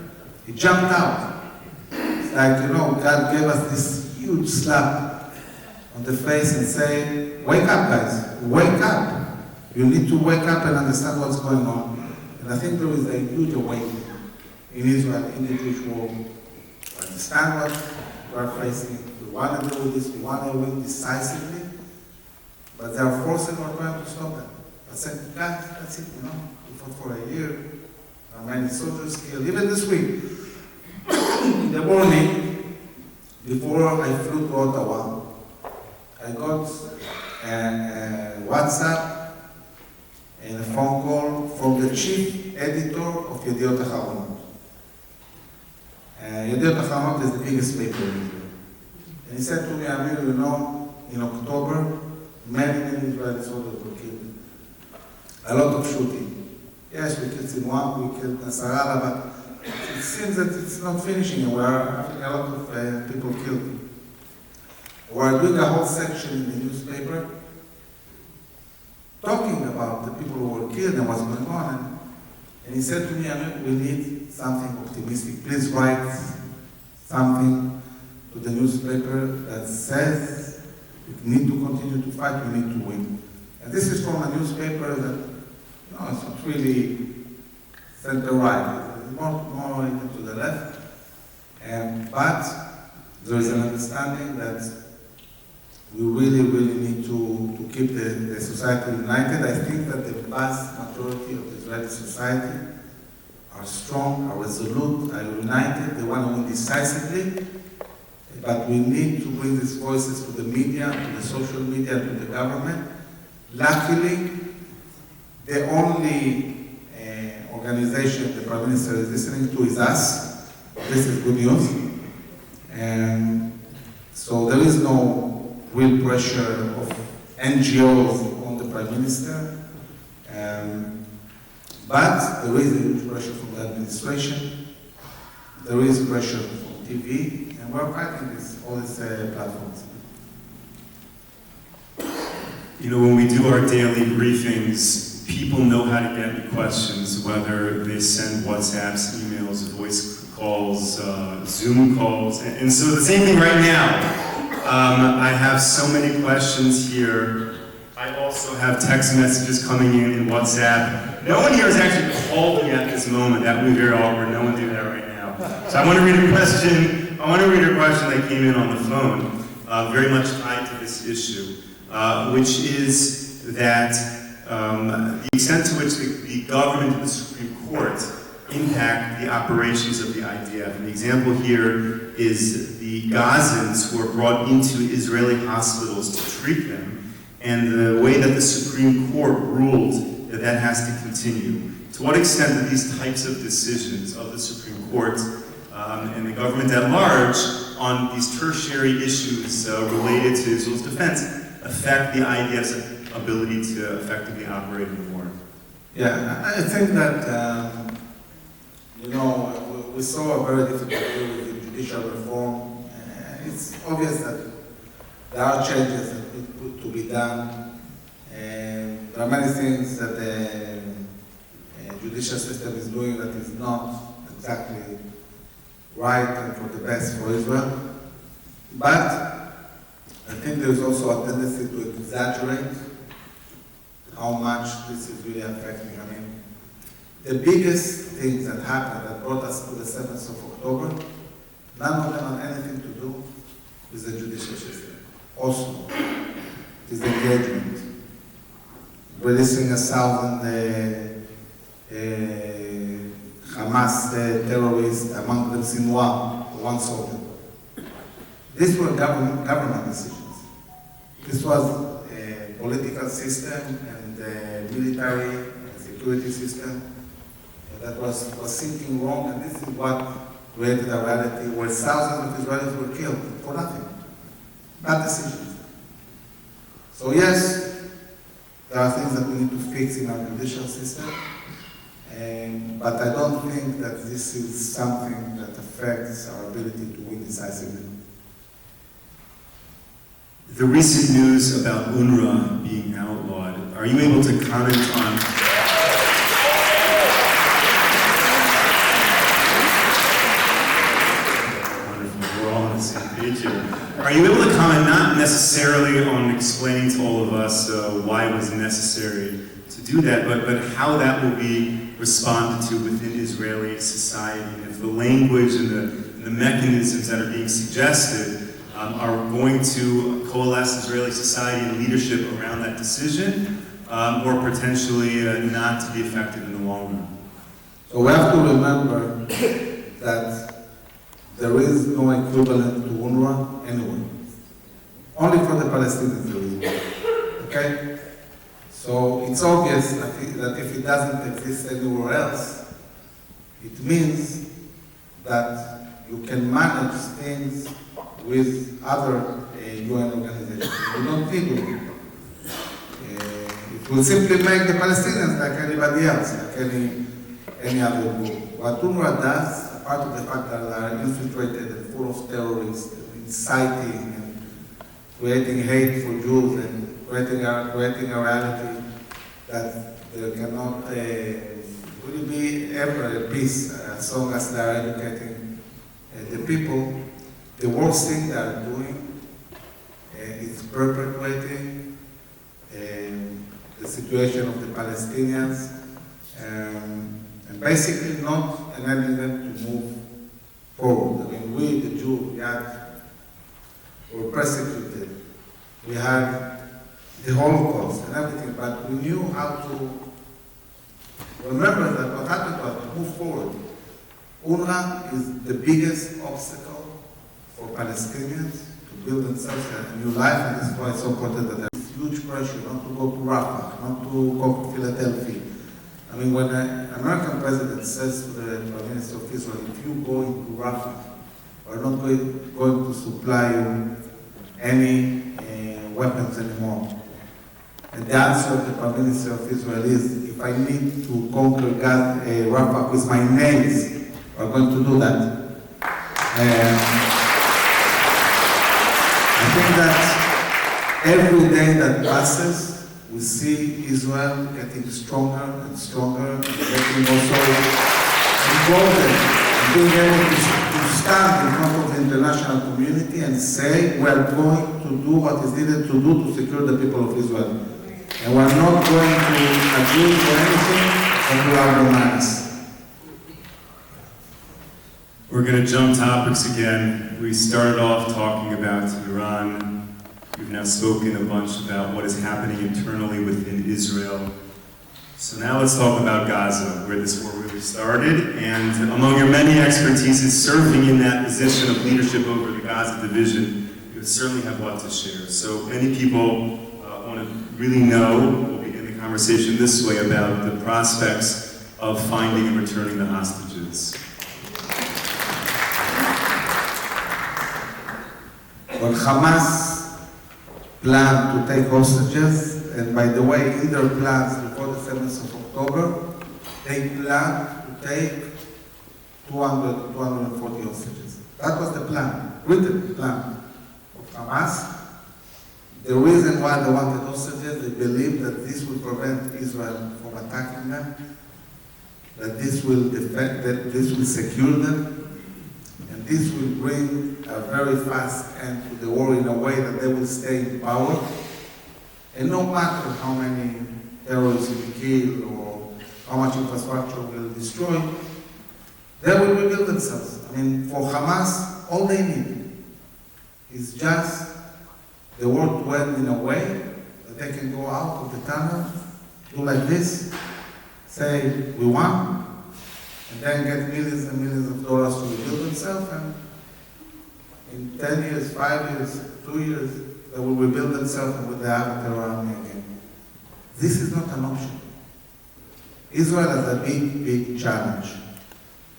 It jumped out. It's like, God gave us this huge slap on the face and say, wake up, guys. Wake up. You need to wake up and understand what's going on. And I think there is a huge awakening in Israel, in the Jewish world. We understand what we are facing. We want to do this. We want to win decisively. But there are forces who are trying to stop them. I said, guys, that's it, we fought for a year. There are many soldiers killed. Even this week, in the morning, before I flew to Ottawa, I got a WhatsApp and a phone call from the chief editor of Yediot Ahronot. Yediot Ahronot is the biggest paper in Israel. And he said to me, Amir, in October, many Israeli soldiers were killed. A lot of shooting. Yes, we killed Sinwar, we killed Nasrallah, but it seems that it's not finishing, and we are having a lot of people killed. We are doing a whole section in the newspaper talking about the people who were killed and what's going on. And he said to me, Amir, we need something optimistic. Please write something to the newspaper that says we need to continue to fight, we need to win. And this is from a newspaper that, it's not really center-right. It's more to the left. But there is an understanding that we really, really need to keep the society united. I think that the vast majority of the Israeli society are strong, are resolute, are united. They want to win decisively. But we need to bring these voices to the media, to the social media, to the government. Luckily, the only organization the Prime Minister is listening to is us. This is good news. And so there is no real pressure of NGOs on the Prime Minister. But there is a huge pressure from the administration. There is pressure from TV. And we're fighting all these platforms. When we do our daily briefings, people know how to get me questions, whether they send WhatsApps, emails, voice calls, Zoom calls. And so the same thing right now. I have so many questions here. I also have text messages coming in WhatsApp. No one here has actually called me at this moment. That would be very awkward. No one do that right now. So I want to read a question. That came in on the phone, very much tied to this issue. Which is that the extent to which the government and the Supreme Court impact the operations of the IDF. And the example here is the Gazans who are brought into Israeli hospitals to treat them, and the way that the Supreme Court ruled that that has to continue. To what extent do these types of decisions of the Supreme Court and the government at large on these tertiary issues related to Israel's defense affect the IDF's ability to effectively operate in war? Yeah, I think that, we saw a very difficult year with the judicial reform. It's obvious that there are changes that need to be done, and there are many things that the judicial system is doing that is not exactly right and for the best for Israel. But I think there is also a tendency to exaggerate how much this is really affecting. I mean, the biggest things that happened that brought us to the 7th of October, none of them had anything to do with the judicial system. Also, it is engagement. Releasing 1,000 Hamas terrorists, among them Sinwar, one soldier. These were government decisions. This was a political system and a military and security system that was thinking wrong, and this is what created a reality where thousands of Israelis were killed for nothing. Bad decisions. So yes, there are things that we need to fix in our judicial system, but I don't think that this is something that affects our ability to win decisively. The recent news about UNRWA being outlawed, are you able to comment on... Wonderful, we're all on the same page here. Are you able to comment not necessarily on explaining to all of us why it was necessary to do that, but how that will be responded to within Israeli society, and if the language and the mechanisms that are being suggested are going to coalesce Israeli society and leadership around that decision, or potentially not to be effective in the long run? So we have to remember that there is no equivalent to UNRWA anywhere. Only for the Palestinians there is. Okay? So it's obvious that if it doesn't exist anywhere else, it means that you can manage things with other UN organizations. You don't need UNRWA. It will simply make the Palestinians like anybody else, like any other group. What UNRWA does, apart of the fact that they are infiltrated and full of terrorists, inciting and creating hate for Jews and creating a reality that there cannot really be ever a peace as long as they are educating the people. The worst thing they are doing is perpetuating the situation of the Palestinians and basically not enabling them to move forward. I mean, we, the Jews, were persecuted. We had the Holocaust and everything, but we knew how to remember that what happened was to move forward. UNRWA is the biggest obstacle for Palestinians to build themselves a new life, and this is why it's so important that there is huge pressure not to go to Rafah, not to go to Philadelphia. I mean, when an American president says to the Prime Minister of Israel, if you go into Rafah, we're not going to supply you any weapons anymore. And the answer of the Prime Minister of Israel is, if I need to conquer Rafah with my nails, we're going to do that. I think that every day that passes, we see Israel getting stronger and stronger, and getting also involved and being able to stand in front of the international community and say, we are going to do what is needed to do to secure the people of Israel. And we're not going to agree for anything until our demands. We're going to jump topics again. We started off talking about Iran. We've now spoken a bunch about what is happening internally within Israel. So now let's talk about Gaza, where this war really started. And among your many expertises serving in that position of leadership over the Gaza division, you certainly have a lot to share. So many people want to want to really know, we'll begin the conversation this way, about the prospects of finding and returning the hostages. Well, Hamas planned to take hostages, and by the way, in their plans before the 7th of October, they planned to take 200 to 240 hostages. That was the plan, written plan of Hamas. The reason why they wanted hostages, they believed that this would prevent Israel from attacking them, that this will defend, that this will secure them, and this will bring a very fast end to the war in a way that they will stay in power. And no matter how many terrorists will kill or how much infrastructure will destroy, they will rebuild themselves. I mean, for Hamas, all they need is just the war to end in a way that they can go out of the tunnel, do like this, say, we won, and then get millions and millions of dollars to rebuild themselves, and in 10 years, 5 years, 2 years, they will rebuild themselves and with the Habithonistim army again. This is not an option. Israel has a big, big challenge.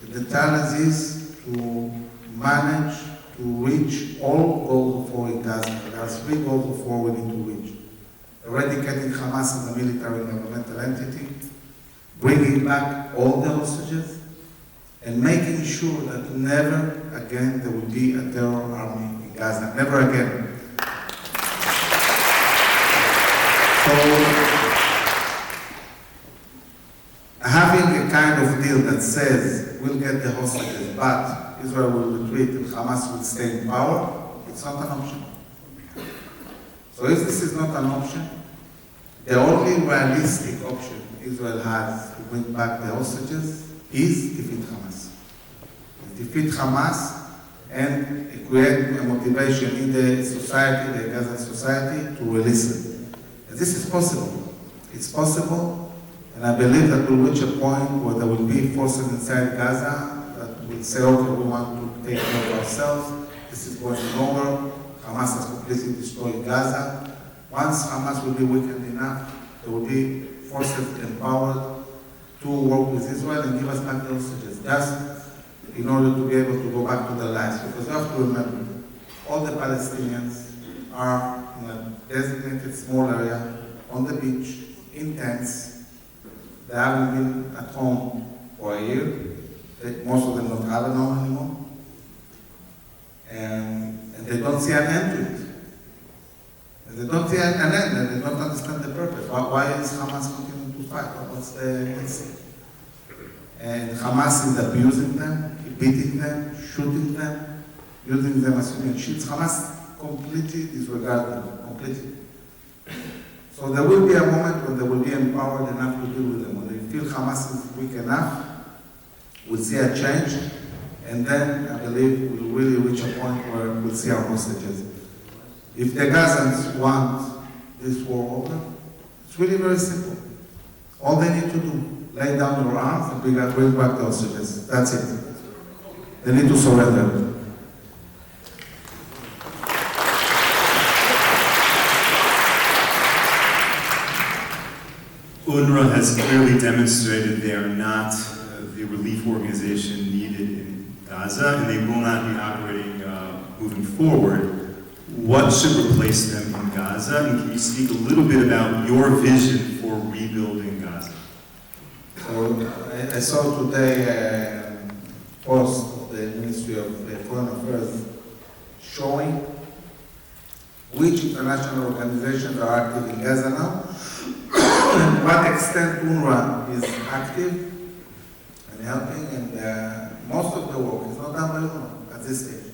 The challenge is to manage to reach all goals of war in Gaza. There are 3 goals of war we need to reach. Eradicating Hamas as a military and governmental entity, bringing back all the hostages, and making sure that never again there will be a terror army in Gaza. Never again. So, having a kind of deal that says we'll get the hostages, but Israel will retreat and Hamas will stay in power, it's not an option. So if this is not an option, the only realistic option Israel has to bring back the hostages is defeat Hamas. Defeat Hamas and create a motivation in the society, the Gaza society, to release them. And this is possible. It's possible, and I believe that we'll reach a point where there will be forces inside Gaza that will say, okay, we want to take care of ourselves. This is going over. Hamas has completely destroyed Gaza. Once Hamas will be weakened enough, there will be forces empowered to work with Israel and give us back the hostages, just in order to be able to go back to their lives. Because you have to remember, all the Palestinians are in a designated small area, on the beach, in tents. They haven't been at home for a year. Most of them don't have a home anymore. And they don't see an end to it. And they don't see an end, and they don't understand the purpose. Why is Hamas continuing to fight? What's the reason? And Hamas is abusing them, beating them, shooting them, using them as human shields. Hamas completely disregard them, completely. So there will be a moment when they will be empowered enough to deal with them. When they feel Hamas is weak enough, we'll see a change, and then I believe we'll really reach a point where we'll see our hostages. If the Gazans want this war over, it's really very simple. All they need to do, lay down your arms and bring back the hostages. That's it. They need to surrender. UNRWA has clearly demonstrated they are not the relief organization needed in Gaza, and they will not be operating moving forward. What should replace them in Gaza? And can you speak a little bit about your vision for rebuilding Gaza? So I saw today a post of the Ministry of Foreign Affairs showing which international organizations are active in Gaza now, and what extent UNRWA is active and helping, and most of the work is not done by UNRWA at this stage.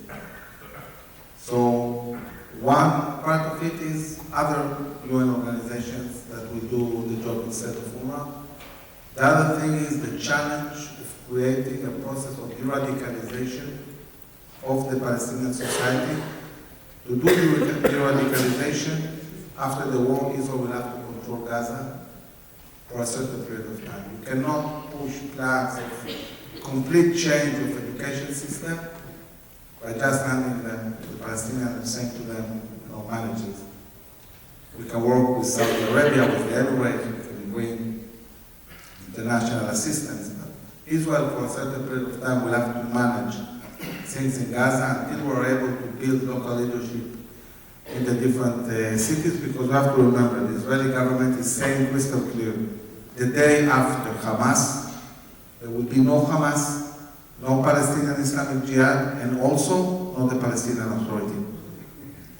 So one part of it is other UN organizations that will do the job instead of UNRWA. The other thing is the challenge of creating a process of de-radicalization of the Palestinian society. To do de-radicalization, after the war, Israel will have to control Gaza for a certain period of time. You cannot push plans of complete change of education system by just handing them to the Palestinians and saying to them, manage it. We can work with Saudi Arabia, with the Emirates, we can bring international assistance. But Israel, for a certain period of time, will have to manage things in Gaza until we're able to build local leadership in the different cities, because we have to remember the Israeli government is saying crystal clear, the day after Hamas, there will be no Hamas, no Palestinian Islamic Jihad, and also no the Palestinian Authority.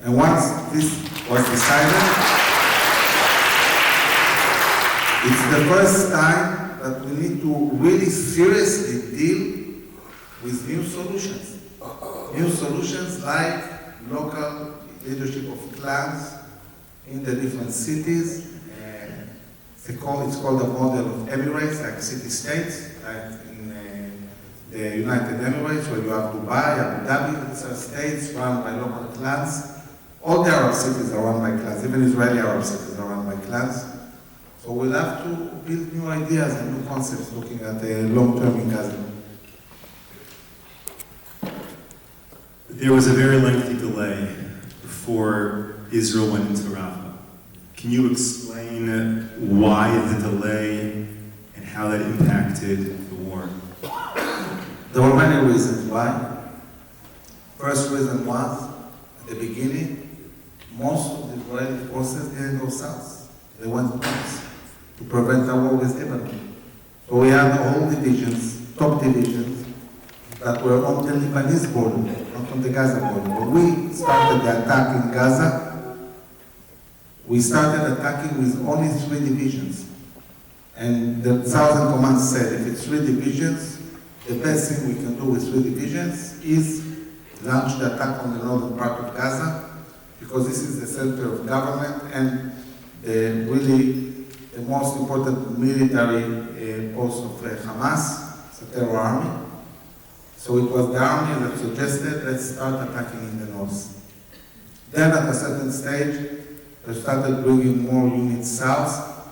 And once this was decided, it's the first time that we need to really seriously deal with new solutions. New solutions like local leadership of clans in the different cities. It's called a model of Emirates, like city-states, like in the United Emirates, where you have Dubai, Abu Dhabi. These are states run by local clans. All the Arab cities are run by clans, even Israeli Arab cities are run by clans. So we'll have to build new ideas and new concepts looking at the long-term in Gaza. There was a very lengthy delay before Israel went into Rafah. Can you explain why the delay and how that impacted the war? There were many reasons why. First reason was, at the beginning, most of the Israeli forces didn't go south. They went north to prevent a war with Lebanon. So we had all divisions, top divisions, that were on the Lebanese border, not on the Gaza border. When we started the attack in Gaza, we started attacking with only 3 divisions. And the Southern Command said, if it's 3 divisions, the best thing we can do with 3 divisions is launch the attack on the northern part of Gaza, because this is the center of government and the most important military post of Hamas, it's a terror army. So it was the army that suggested, let's start attacking in the north. Then at a certain stage, they started bringing more units south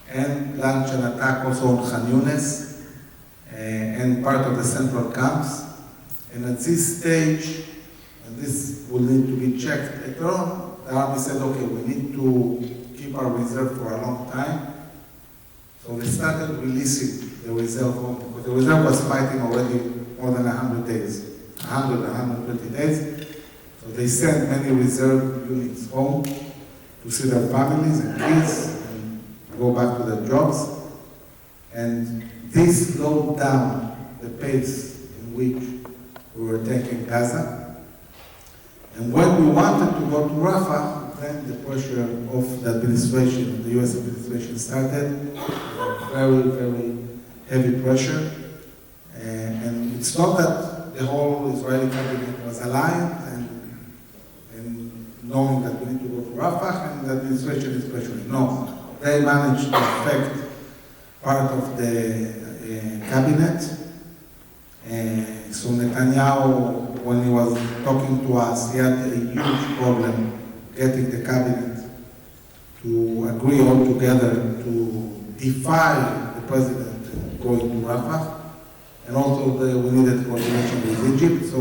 and launched an attack also on Khan Yunis and part of the central camps. And at this stage, and this will need to be checked later on, the army said, okay, we need to keep our reserve for a long time. So they started releasing the reserve home, because the reserve was fighting already more than 100 days, 120 days. So they sent many reserve units home to see their families and kids and go back to their jobs. And this slowed down the pace in which we were taking Gaza. And when we wanted to go to Rafah, then the pressure of the administration, the US administration started, very, very heavy pressure. And it's not that the whole Israeli cabinet was aligned and knowing that we need to go to Rafah and the administration is pressuring. No, they managed to affect part of the cabinet. So Netanyahu, when he was talking to us, he had a huge problem getting the cabinet to agree all together to defy the president going to Rafah. And also we needed coordination with Egypt, so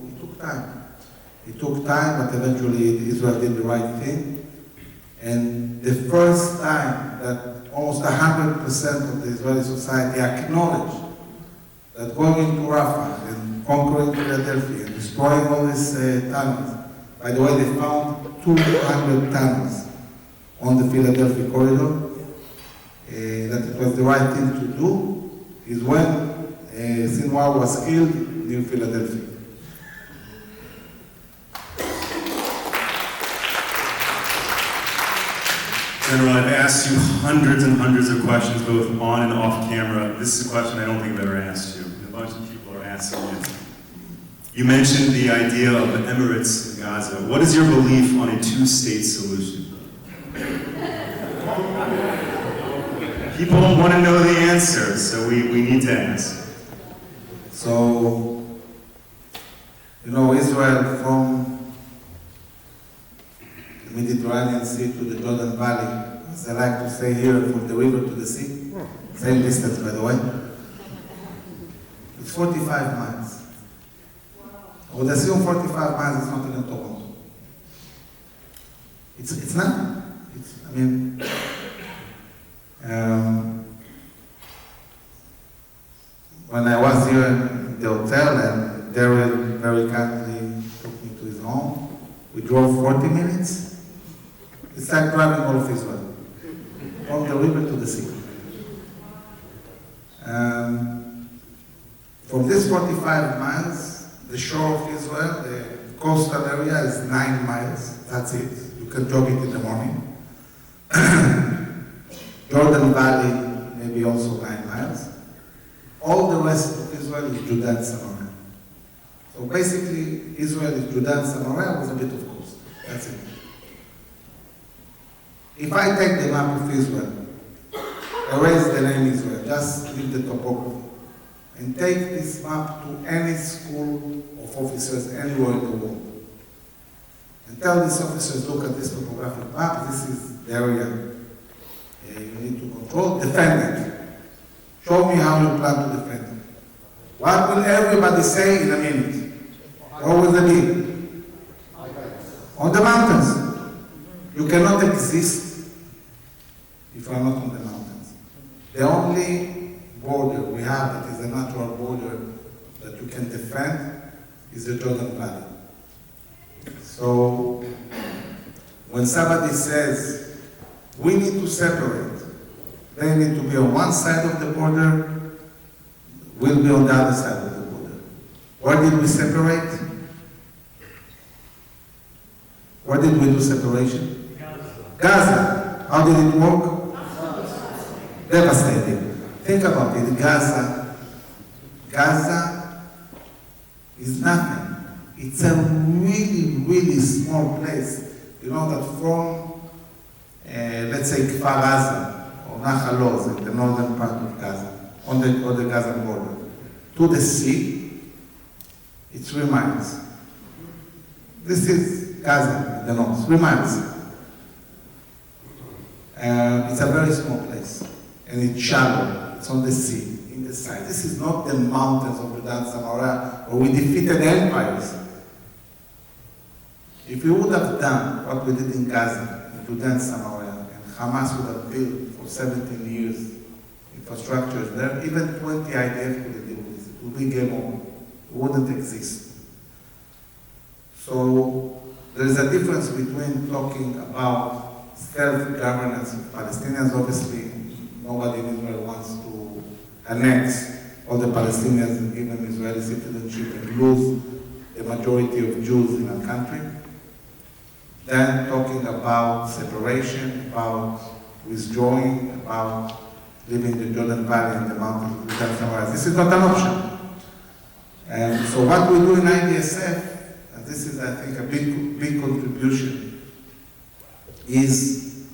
it took time. It took time, but eventually Israel did the right thing. And the first time that almost 100% of the Israeli society acknowledged that going into Rafah and conquering Philadelphia and destroying all these tunnels, by the way, they found 200 tunnels on the Philadelphia corridor, that it was the right thing to do, is when Sinwar was killed near Philadelphia. General, I've asked you hundreds and hundreds of questions, both on and off camera. This is a question I don't think I've ever asked you. A bunch of people are asking it. You mentioned the idea of Emirates in Gaza. What is your belief on a 2-state solution? People want to know the answer, so we need to ask. So, Israel from the Mediterranean Sea to the Jordan Valley, as I like to say here, from the river to the sea, same distance by the way, it's 45 miles. I would assume 45 miles is not even Toronto. It's nothing. When I was here in the hotel, and Daryl very kindly took me to his home, we drove 40 minutes. It's like driving all of Israel, from the river to the sea. From this 45 miles, the shore of Israel, the coastal area is 9 miles. That's it. You can jog it in the morning. Jordan Valley, maybe also 9 miles. All the rest of Israel is Judah and Samaria. So basically, Israel is Judah and Samaria with a bit of coast. That's it. If I take the map of Israel, erase the name Israel, just leave the topography, and take this map to any school of officers anywhere in the world, and tell these officers, look at this topographic map, this is the area you need to control, defend it. Show me how you plan to defend it. What will everybody say in a minute? Where will they be? On the mountains. You cannot exist if you are not on the mountains. The only border we have that is a natural border that you can defend is the Jordan Valley. So when somebody says we need to separate, they need to be on one side of the border, we'll be on the other side of the border. Where did we separate? Where did we do separation? Gaza. How did it work? Devastating. Think about it. Gaza is nothing. It's a really, really small place. You know that from, let's say, Kfar Aza or Nahal Oz, in the northern part of Gaza, on the Gaza border, to the sea, it's 3 miles. This is Gaza, the north, 3 miles. It's a very small place, and it's shallow. It's on the sea, in the side. This is not the mountains of Judah and Samaria where we defeated empires. If we would have done what we did in Gaza, in Judah and Samaria, and Hamas would have built for 17 years infrastructures there, even 20 IDF could deal with it. It would be game over. It wouldn't exist. So there is a difference between talking about self-governance of Palestinians. Obviously, nobody in Israel wants to annex all the Palestinians and give them Israeli citizenship and lose the majority of Jews in our country. Then talking about separation, about withdrawing, about living the Jordan Valley and the mountains of Judah and Samaria. This is not an option. And so what we do in IDSF, and this is, I think, a big contribution, is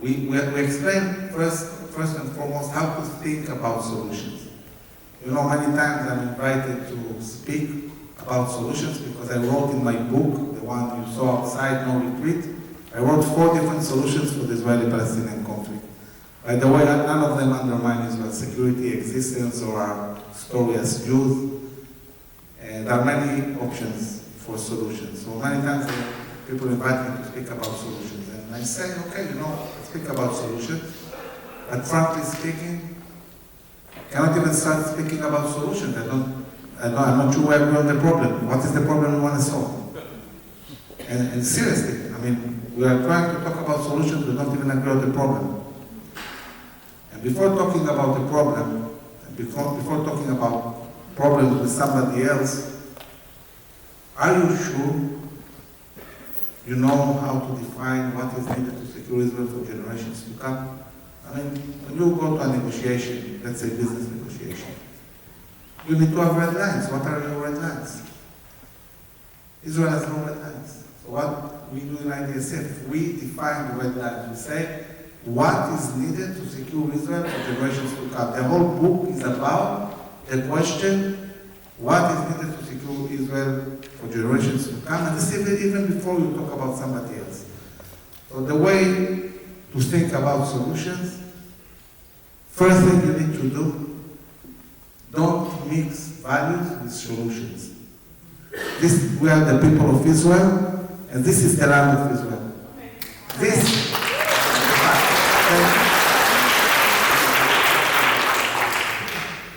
we explain first and foremost how to think about solutions. You know, many times I'm invited to speak about solutions because I wrote in my book, the one you saw outside, No Retreat, I wrote 4 different solutions for the Israeli-Palestinian conflict. By the way, none of them undermine Israel's security, existence, or our story as Jews. And there are many options for solutions. So many times people invite me to speak about solutions. And I say, okay, you know, let's speak about solutions. But frankly speaking, I cannot even start speaking about solutions. I'm not sure where we're on the problem. What is the problem we want to solve? And seriously, I mean, we are trying to talk about solutions, we don't even agree on the problem. And before talking about the problem, and before talking about problems with somebody else, are you sure you know how to define what is needed to secure Israel for generations to come? I mean, when you go to a negotiation, let's say business negotiation, you need to have red lines. What are your red lines? Israel has no red lines. So what we do in IDSF, we define the red lines. We say what is needed to secure Israel for generations to come. The whole book is about the question, what is needed to secure Israel for generations to come, and this is even before you talk about somebody else. So the way to think about solutions, first thing you need to do, don't mix values with solutions. We are the people of Israel, and this is the land of Israel.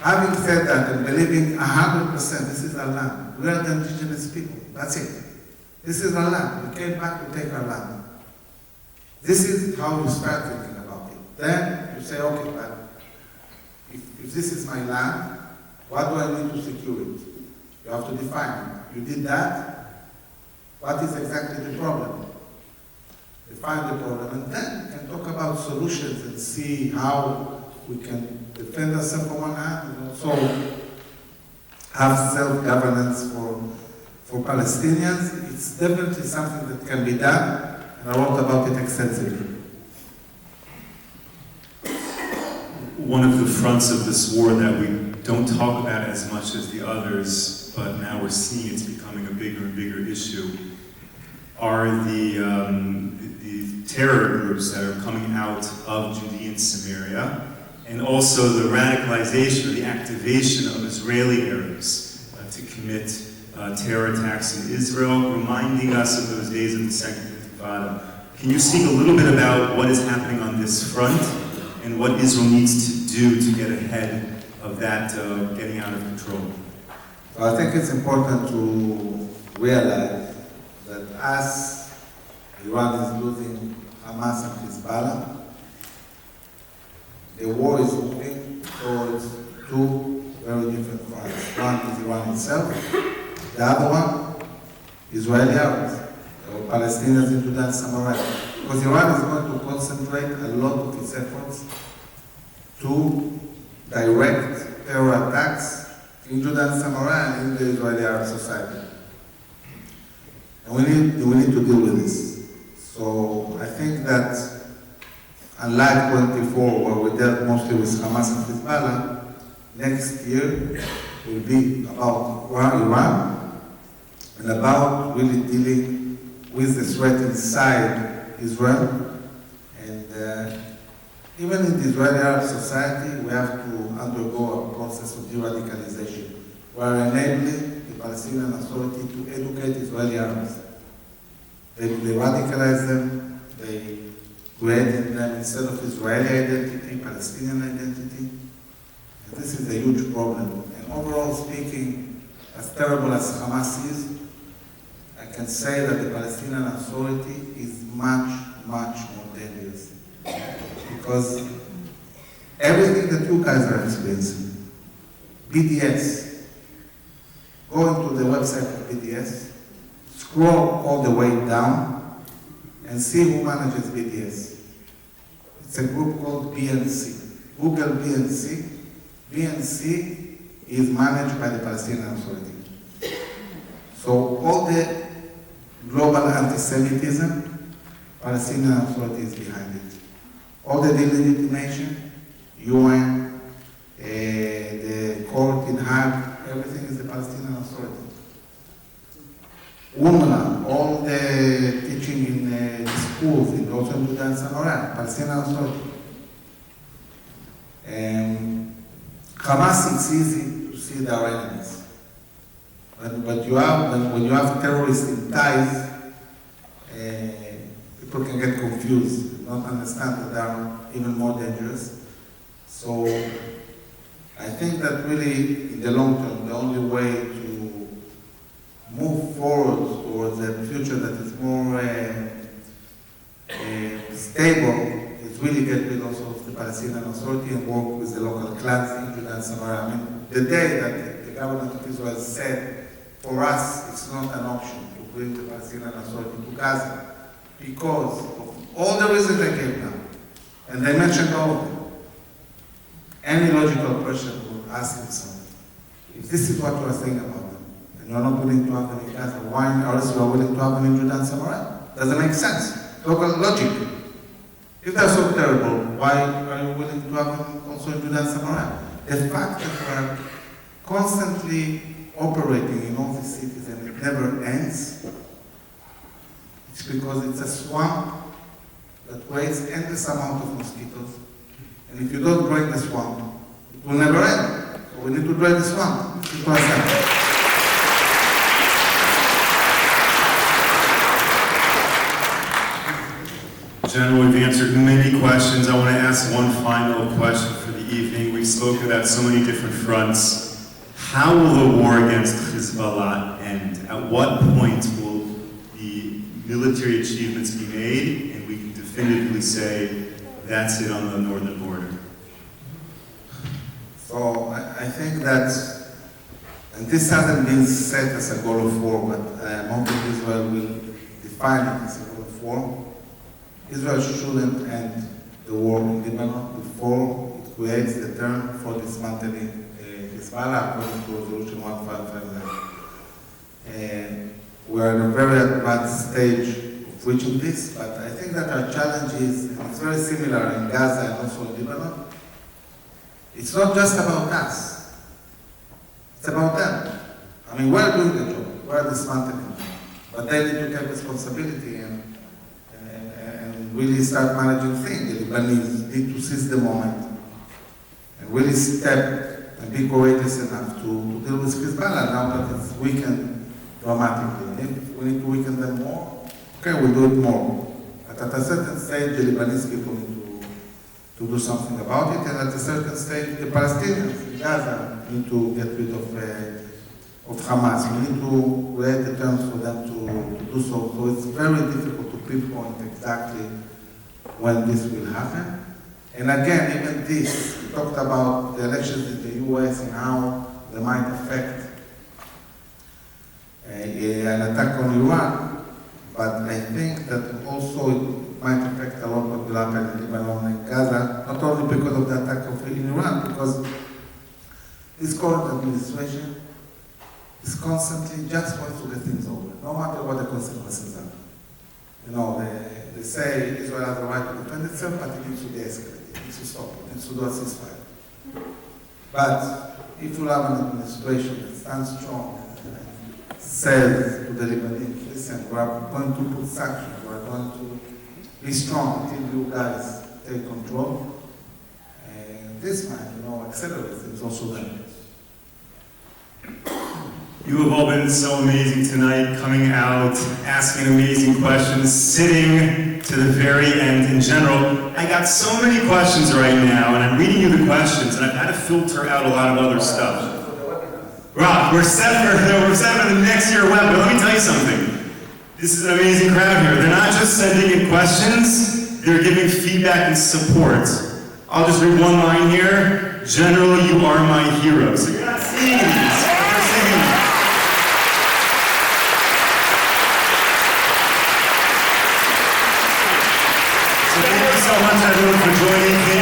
Having said that and believing 100% this is our land, we are the indigenous people, that's it. This is our land, we came back to take our land. This is how you start thinking about it. Then you say, okay, but if this is my land, what do I need to secure it? You have to define it. You did that, what is exactly the problem? Define the problem, and then we can talk about solutions and see how we can defend ourselves on one hand and also have self-governance for Palestinians. It's definitely something that can be done, and I wrote about it extensively. One of the fronts of this war that we don't talk about as much as the others, but now we're seeing it's becoming a bigger and bigger issue, are the terror groups that are coming out of Judean Samaria, and also the radicalization or the activation of Israeli Arabs to commit terror attacks in Israel, reminding us of those days of the Second Intifada. Can you speak a little bit about what is happening on this front and what Israel needs to do to get ahead of that getting out of control? So I think it's important to realize that as Iran is losing Hamas and Hezbollah, the war is moving towards two very different fronts. One is Iran itself, the other one, Israeli Arabs, or Palestinians in Judean Samaria. Because Iran is going to concentrate a lot of its efforts to direct terror attacks in Judean Samaria and in the Israeli Arab society. And we need to deal with this. So I think that unlike 24, where we dealt mostly with Hamas and Hezbollah, next year will be about Iran and about really dealing with the threat inside Israel. And even in the Israeli Arab society, we have to undergo a process of de-radicalization. We are enabling the Palestinian Authority to educate Israeli Arabs. They radicalize them, they create in them, instead of Israeli identity, Palestinian identity. And this is a huge problem. And overall speaking, as terrible as Hamas is, I can say that the Palestinian Authority is much, much more dangerous. Because everything that you guys are experiencing, BDS, go into the website of BDS, scroll all the way down, and see who manages BDS. It's a group called BNC. Google BNC. BNC is managed by the Palestinian Authority. So all the global anti-Semitism, Palestinian Authority is behind it. All the delegitimation, UN, the court in Hague, everything is the Palestinian Authority. UNRWA, all the teaching in the schools, in also in Judean Samaria, Palestinian Authority. Hamas, it's easy to see their enemies. But when you have terrorists in ties, people can get confused, not understand that they are even more dangerous. So I think that really, in the long term, the only way to move forward towards a future that is more stable is really get rid also of the Palestinian Authority and work with the local clans in Judean Samaria. I mean, the day that the government of Israel said, for us, it's not an option to bring the Palestinian Authority to Gaza because of all the reasons they gave now, and they mentioned all of them. Any logical person would ask himself, if this is what you are saying about them, and you are not willing to have them in Gaza, why else you are willing to have them in Judean Samaria? Doesn't make sense. Local logic. If they're so terrible, why are you willing to have them also in Judean Samaria? The fact that we are constantly operating in all these cities and it never ends, it's because it's a swamp that weighs endless amount of mosquitoes. And if you don't drain the swamp, it will never end. So we need to drain the swamp. General, we've answered many questions. I want to ask one final question for the evening. We've spoken about so many different fronts. How will the war against Hezbollah end? At what point will the military achievements be made and we can definitively say that's it on the northern border? So I think that, and this hasn't been set as a goal of war, but Mountain Israel will define it as a goal of war. Israel shouldn't end the war in Lebanon before it creates the term for dismantling Hezbollah according to Resolution 1559. We're in a very advanced stage of reaching this, but I think that our challenge is, and it's very similar in Gaza and also in Lebanon, it's not just about us, it's about them. I mean, we're doing the job, we're dismantling, but they need to take responsibility and really start managing things. The Lebanese need to seize the moment and really step and be courageous enough to deal with Hezbollah now that it's weakened dramatically. If we need to weaken them more, okay, we'll do it more. But at a certain stage, the Lebanese people need to do something about it, and at a certain stage, the Palestinians in Gaza need to get rid of Hamas. We need to create the terms for them to do so. So it's very difficult to pinpoint exactly when this will happen. And again, even this, we talked about the elections in the US and how they might affect an attack on Iran, but I think that also it might affect a lot what will happen in Lebanon and Gaza, not only because of the attack in Iran, because this current administration is constantly just wants to get things over, no matter what the consequences are. You know, they say Israel has the right to defend itself, but it needs to de-escalate, it needs to stop, it needs to do a ceasefire. But if you have an administration that stands strong and says to the Lebanese, listen, we are going to put sanctions, we are going to be strong until you guys take control, and this might, accelerate things also then. You have all been so amazing tonight, coming out, asking amazing questions, sitting to the very end in general. I got so many questions right now, and I'm reading you the questions, and I've had to filter out a lot of other stuff. Rob, we're set for the next year web, but let me tell you something. This is an amazing crowd here. They're not just sending in questions, they're giving feedback and support. I'll just read one line here. General, you are my hero. So you're not seeing these. You're seeing them. So thank you so much, everyone, for joining.